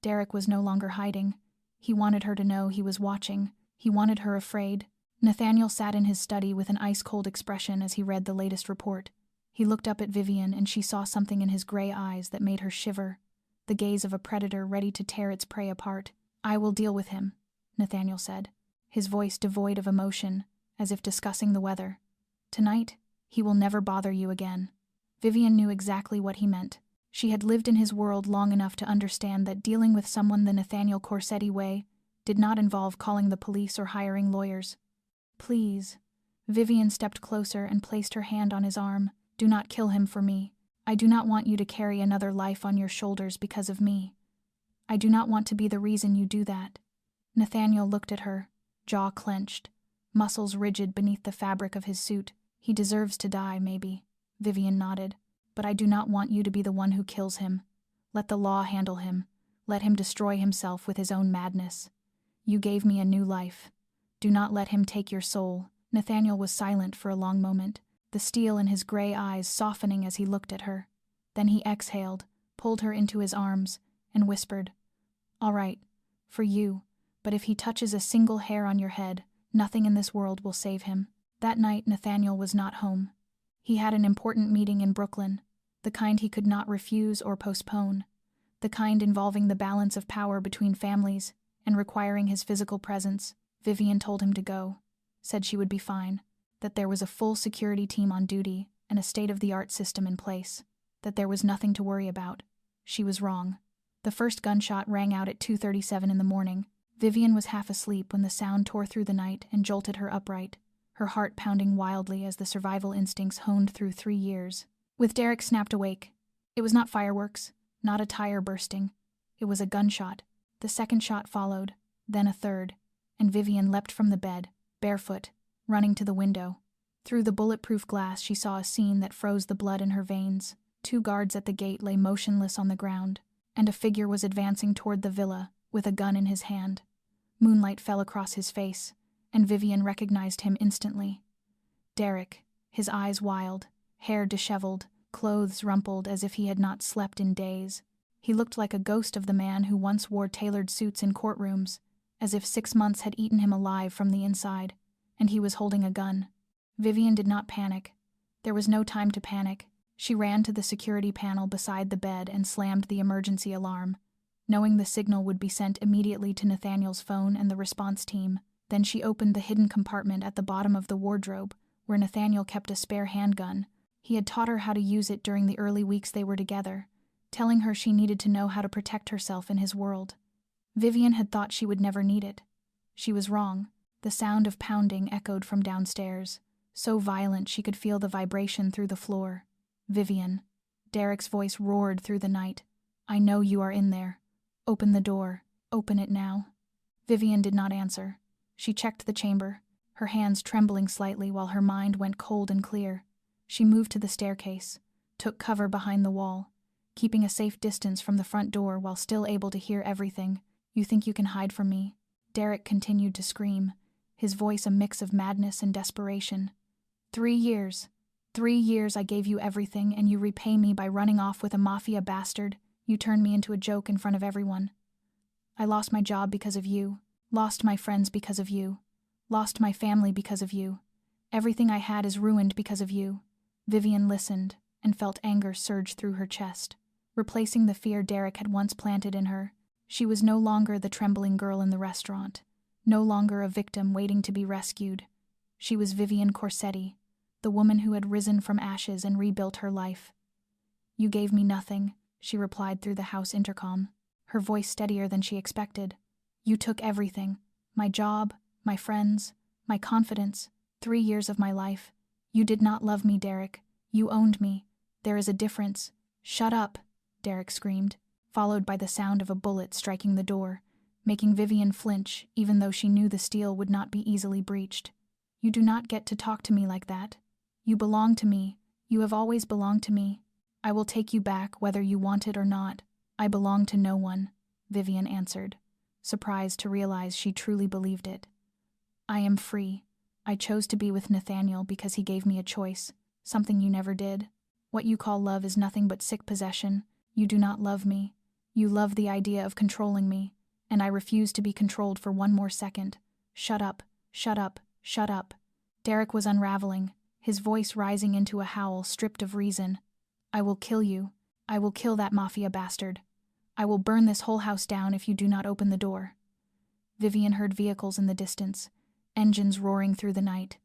Derek was no longer hiding. He wanted her to know he was watching. He wanted her afraid. Nathaniel sat in his study with an ice-cold expression as he read the latest report. He looked up at Vivian, and she saw something in his gray eyes that made her shiver. The gaze of a predator ready to tear its prey apart. "I will deal with him," Nathaniel said, his voice devoid of emotion, as if discussing the weather. "Tonight, he will never bother you again." Vivian knew exactly what he meant. She had lived in his world long enough to understand that dealing with someone the Nathaniel Corsetti way did not involve calling the police or hiring lawyers. "Please." Vivian stepped closer and placed her hand on his arm. "Do not kill him for me. I do not want you to carry another life on your shoulders because of me. I do not want to be the reason you do that." Nathaniel looked at her, jaw clenched, muscles rigid beneath the fabric of his suit. "He deserves to die, maybe," Vivian nodded. "But I do not want you to be the one who kills him. Let the law handle him. Let him destroy himself with his own madness. You gave me a new life. Do not let him take your soul." Nathaniel was silent for a long moment, the steel in his gray eyes softening as he looked at her. Then he exhaled, pulled her into his arms, and whispered, "All right, for you, but if he touches a single hair on your head, nothing in this world will save him." That night, Nathaniel was not home. He had an important meeting in Brooklyn, the kind he could not refuse or postpone, the kind involving the balance of power between families and requiring his physical presence. Vivian told him to go, said she would be fine, that there was a full security team on duty and a state-of-the-art system in place, that there was nothing to worry about. She was wrong. The first gunshot rang out at 2:37 in the morning. Vivian was half asleep when the sound tore through the night and jolted her upright, her heart pounding wildly as the survival instincts honed through 3 years. With Derek snapped awake. It was not fireworks, not a tire bursting. It was a gunshot. The second shot followed, then a third, and Vivian leapt from the bed, barefoot, running to the window. Through the bulletproof glass she saw a scene that froze the blood in her veins. 2 guards at the gate lay motionless on the ground, and a figure was advancing toward the villa with a gun in his hand. Moonlight fell across his face, and Vivian recognized him instantly. Derek, his eyes wild, hair disheveled, clothes rumpled as if he had not slept in days. He looked like a ghost of the man who once wore tailored suits in courtrooms, as if 6 months had eaten him alive from the inside, and he was holding a gun. Vivian did not panic. There was no time to panic. She ran to the security panel beside the bed and slammed the emergency alarm, knowing the signal would be sent immediately to Nathaniel's phone and the response team. Then she opened the hidden compartment at the bottom of the wardrobe, where Nathaniel kept a spare handgun. He had taught her how to use it during the early weeks they were together, telling her she needed to know how to protect herself in his world. Vivian had thought she would never need it. She was wrong. The sound of pounding echoed from downstairs, so violent she could feel the vibration through the floor. "Vivian." Derek's voice roared through the night. "I know you are in there. Open the door. Open it now." Vivian did not answer. She checked the chamber, her hands trembling slightly while her mind went cold and clear. She moved to the staircase, took cover behind the wall, keeping a safe distance from the front door while still able to hear everything. "You think you can hide from me?" Derek continued to scream, his voice a mix of madness and desperation. 3 years. 3 years I gave you everything, and you repay me by running off with a Mafia bastard. You turned me into a joke in front of everyone. I lost my job because of you, lost my friends because of you, lost my family because of you. Everything I had is ruined because of you." Vivian listened and felt anger surge through her chest, replacing the fear Derek had once planted in her. She was no longer the trembling girl in the restaurant, no longer a victim waiting to be rescued. She was Vivian Corsetti, the woman who had risen from ashes and rebuilt her life. "You gave me nothing," she replied through the house intercom, her voice steadier than she expected. "You took everything. My job, my friends, my confidence, 3 years of my life. You did not love me, Derek. You owned me. There is a difference." "Shut up," Derek screamed, followed by the sound of a bullet striking the door, making Vivian flinch even though she knew the steel would not be easily breached. "You do not get to talk to me like that. You belong to me. You have always belonged to me. I will take you back whether you want it or not. I belong to no one," Vivian answered, surprised to realize she truly believed it. "I am free. I chose to be with Nathaniel because he gave me a choice, something you never did. What you call love is nothing but sick possession. You do not love me. You love the idea of controlling me, and I refuse to be controlled for one more second. Shut up, shut up, shut up." Derek was unraveling, his voice rising into a howl stripped of reason. "I will kill you. I will kill that Mafia bastard. I will burn this whole house down if you do not open the door." Vivian heard vehicles in the distance, engines roaring through the night.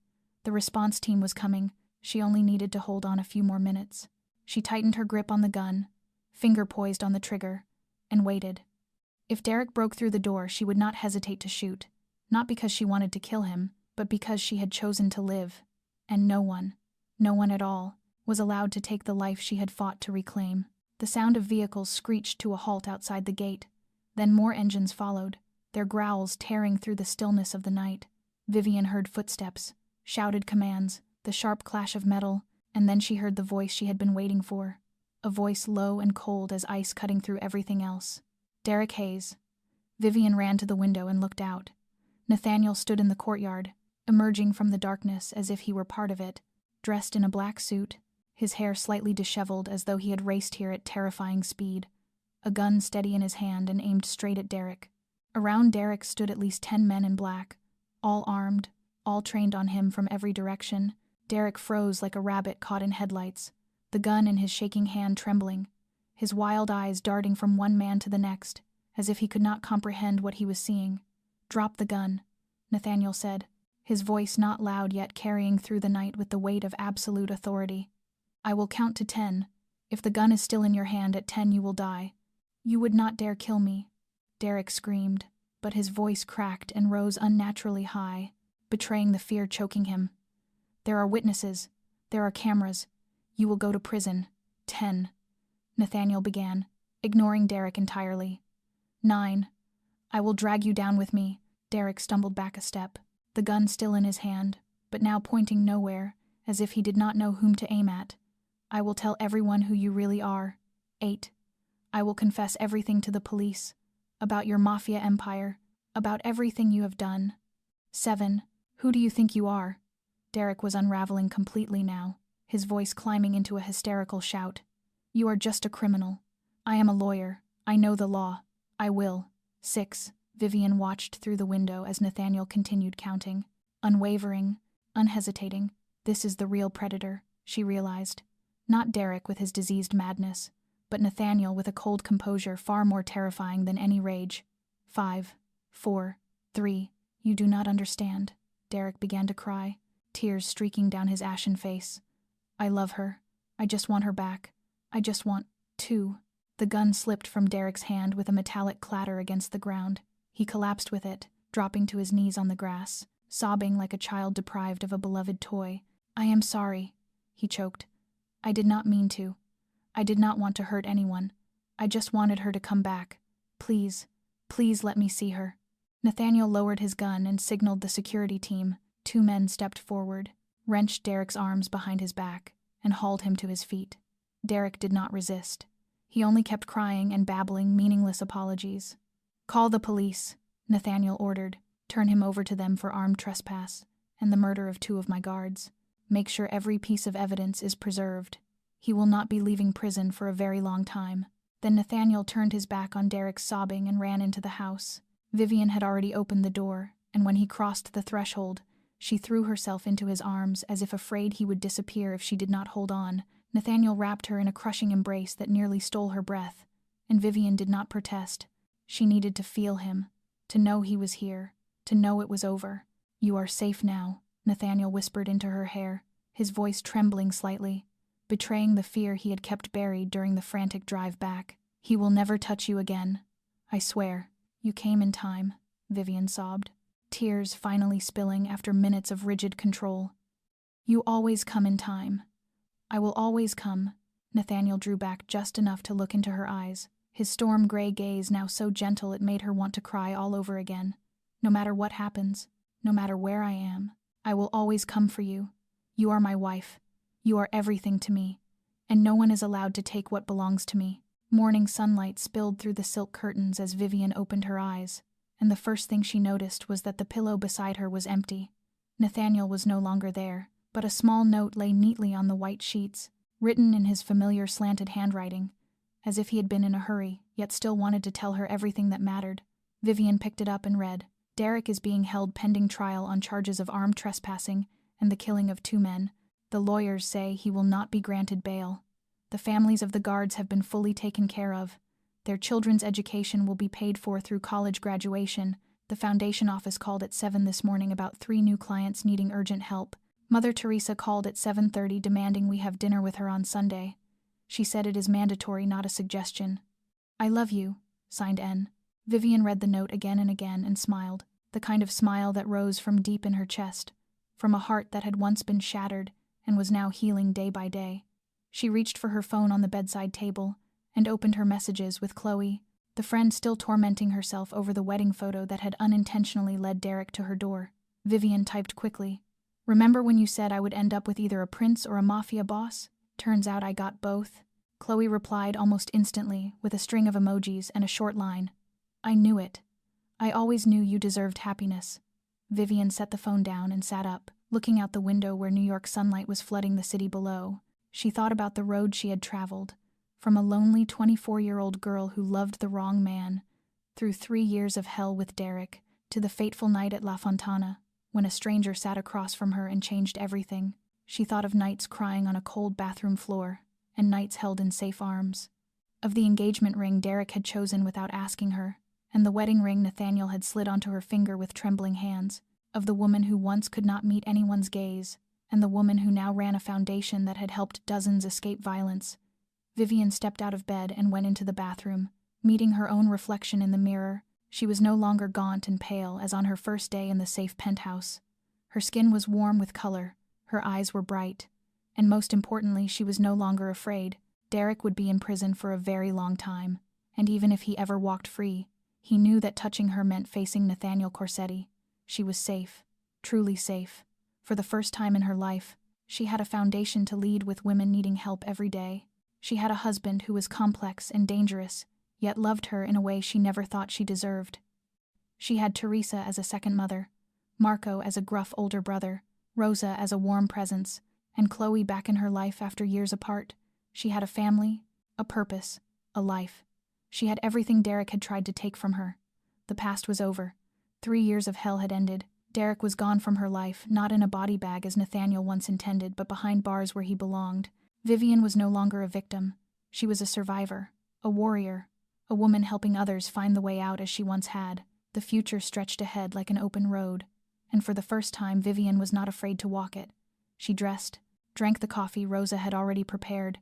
The response team was coming. She only needed to hold on a few more minutes. She tightened her grip on the gun, finger poised on the trigger, and waited. If Derek broke through the door, she would not hesitate to shoot, not because she wanted to kill him, but because she had chosen to live, and no one at all, was allowed to take the life she had fought to reclaim. The sound of vehicles screeched to a halt outside the gate. Then more engines followed, their growls tearing through the stillness of the night. Vivian heard footsteps, shouted commands, the sharp clash of metal, and then she heard the voice she had been waiting for, a voice low and cold as ice cutting through everything else. "Derek Hayes." Vivian ran to the window and looked out. Nathaniel stood in the courtyard, emerging from the darkness as if he were part of it, dressed in a black suit, his hair slightly disheveled as though he had raced here at terrifying speed, a gun steady in his hand and aimed straight at Derek. Around Derek stood at least 10 men in black, all armed, all trained on him from every direction. Derek froze like a rabbit caught in headlights, the gun in his shaking hand trembling, his wild eyes darting from one man to the next, as if he could not comprehend what he was seeing. "Drop the gun," Nathaniel said, his voice not loud yet carrying through the night with the weight of absolute authority. "I will count to 10. If the gun is still in your hand at 10 you will die. You would not dare kill me," Derek screamed, but his voice cracked and rose unnaturally high, betraying the fear choking him. "There are witnesses. There are cameras. You will go to prison. 10. Nathaniel began, ignoring Derek entirely. 9. "I will drag you down with me." Derek stumbled back a step, the gun still in his hand, but now pointing nowhere, as if he did not know whom to aim at. "I will tell everyone who you really are. 8. "I will confess everything to the police, about your Mafia empire, about everything you have done. 7. "Who do you think you are?" Derek was unraveling completely now, his voice climbing into a hysterical shout. "You are just a criminal. I am a lawyer. I know the law. I will." 6. Vivian watched through the window as Nathaniel continued counting. Unwavering, unhesitating. This is the real predator, she realized. Not Derek with his diseased madness, but Nathaniel with a cold composure far more terrifying than any rage. 5, 4, 3, you do not understand. Derek began to cry, tears streaking down his ashen face. I love her. I just want her back. I just want to. The gun slipped from Derek's hand with a metallic clatter against the ground. He collapsed with it, dropping to his knees on the grass, sobbing like a child deprived of a beloved toy. I am sorry, he choked. I did not mean to. I did not want to hurt anyone. I just wanted her to come back. Please, please let me see her. Nathaniel lowered his gun and signaled the security team. 2 men stepped forward, wrenched Derek's arms behind his back, and hauled him to his feet. Derek did not resist. He only kept crying and babbling meaningless apologies. Call the police, Nathaniel ordered. Turn him over to them for armed trespass and the murder of 2 of my guards. Make sure every piece of evidence is preserved. He will not be leaving prison for a very long time. Then Nathaniel turned his back on Derek's sobbing and ran into the house. Vivian had already opened the door, and when he crossed the threshold, she threw herself into his arms as if afraid he would disappear if she did not hold on. Nathaniel wrapped her in a crushing embrace that nearly stole her breath, and Vivian did not protest. She needed to feel him, to know he was here, to know it was over. You are safe now, Nathaniel whispered into her hair, his voice trembling slightly, betraying the fear he had kept buried during the frantic drive back. He will never touch you again. I swear. You came in time, Vivian sobbed, tears finally spilling after minutes of rigid control. You always come in time. I will always come. Nathaniel drew back just enough to look into her eyes, his storm gray gaze now so gentle it made her want to cry all over again. No matter what happens, no matter where I am, I will always come for you. You are my wife. You are everything to me, and no one is allowed to take what belongs to me. Morning sunlight spilled through the silk curtains as Vivian opened her eyes, and the first thing she noticed was that the pillow beside her was empty. Nathaniel was no longer there, but a small note lay neatly on the white sheets, written in his familiar slanted handwriting, as if he had been in a hurry, yet still wanted to tell her everything that mattered. Vivian picked it up and read, Derek is being held pending trial on charges of armed trespassing and the killing of 2 men. The lawyers say he will not be granted bail. The families of the guards have been fully taken care of. Their children's education will be paid for through college graduation. The foundation office called at 7 this morning about 3 new clients needing urgent help. Mother Teresa called at 7:30 demanding we have dinner with her on Sunday. She said it is mandatory, not a suggestion. I love you, signed N. Vivian read the note again and again and smiled, the kind of smile that rose from deep in her chest, from a heart that had once been shattered and was now healing day by day. She reached for her phone on the bedside table and opened her messages with Chloe, the friend still tormenting herself over the wedding photo that had unintentionally led Derek to her door. Vivian typed quickly, Remember when you said I would end up with either a prince or a mafia boss? Turns out I got both. Chloe replied almost instantly with a string of emojis and a short line. I knew it. I always knew you deserved happiness. Vivian set the phone down and sat up, looking out the window where New York sunlight was flooding the city below. She thought about the road she had traveled, from a lonely 24-year-old girl who loved the wrong man, through 3 years of hell with Derek, to the fateful night at La Fontana, when a stranger sat across from her and changed everything. She thought of nights crying on a cold bathroom floor, and nights held in safe arms. Of the engagement ring Derek had chosen without asking her, and the wedding ring Nathaniel had slid onto her finger with trembling hands. Of the woman who once could not meet anyone's gaze, and the woman who now ran a foundation that had helped dozens escape violence. Vivian stepped out of bed and went into the bathroom, meeting her own reflection in the mirror. She was no longer gaunt and pale as on her first day in the safe penthouse. Her skin was warm with color, her eyes were bright, and most importantly, she was no longer afraid. Derek would be in prison for a very long time, and even if he ever walked free, he knew that touching her meant facing Nathaniel Corsetti. She was safe, truly safe. For the first time in her life, she had a foundation to lead with women needing help every day. She had a husband who was complex and dangerous, yet loved her in a way she never thought she deserved. She had Teresa as a second mother, Marco as a gruff older brother, Rosa as a warm presence, and Chloe back in her life after years apart. She had a family, a purpose, a life. She had everything Derek had tried to take from her. The past was over. 3 years of hell had ended. Derek was gone from her life, not in a body bag as Nathaniel once intended, but behind bars where he belonged. Vivian was no longer a victim. She was a survivor, a warrior, a woman helping others find the way out as she once had. The future stretched ahead like an open road, and for the first time Vivian was not afraid to walk it. She dressed, drank the coffee Rosa had already prepared,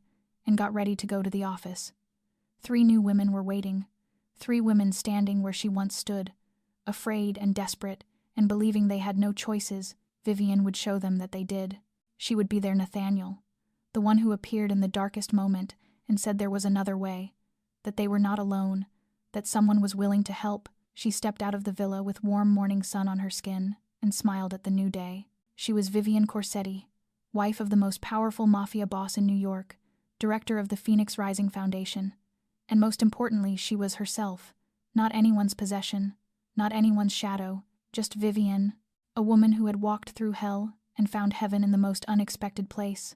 and got ready to go to the office. 3 new women were waiting, 3 women standing where she once stood, afraid and desperate, and believing they had no choices. Vivian would show them that they did. She would be their Nathaniel, the one who appeared in the darkest moment and said there was another way, that they were not alone, that someone was willing to help. She stepped out of the villa with warm morning sun on her skin and smiled at the new day. She was Vivian Corsetti, wife of the most powerful Mafia boss in New York, director of the Phoenix Rising Foundation, and most importantly, she was herself, not anyone's possession, not anyone's shadow, just Vivian, a woman who had walked through hell and found heaven in the most unexpected place.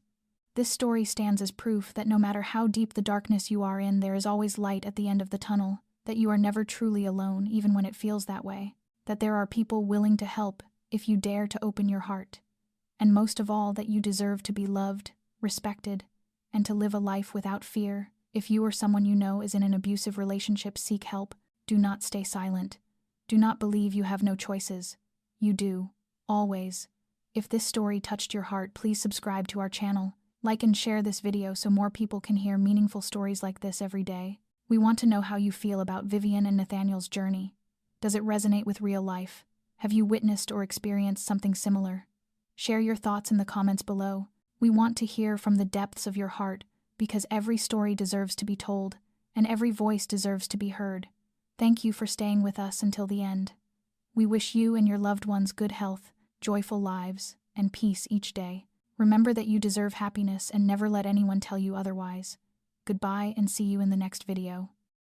This story stands as proof that no matter how deep the darkness you are in, there is always light at the end of the tunnel, that you are never truly alone even when it feels that way, that there are people willing to help if you dare to open your heart, and most of all that you deserve to be loved, respected, and to live a life without fear. If you or someone you know is in an abusive relationship, seek help. Do not stay silent. Do not believe you have no choices. You do, always. If this story touched your heart, please subscribe to our channel. Like and share this video so more people can hear meaningful stories like this every day. We want to know how you feel about Vivian and Nathaniel's journey. Does it resonate with real life? Have you witnessed or experienced something similar? Share your thoughts in the comments below. We want to hear from the depths of your heart, because every story deserves to be told, and every voice deserves to be heard. Thank you for staying with us until the end. We wish you and your loved ones good health, joyful lives, and peace each day. Remember that you deserve happiness and never let anyone tell you otherwise. Goodbye and see you in the next video.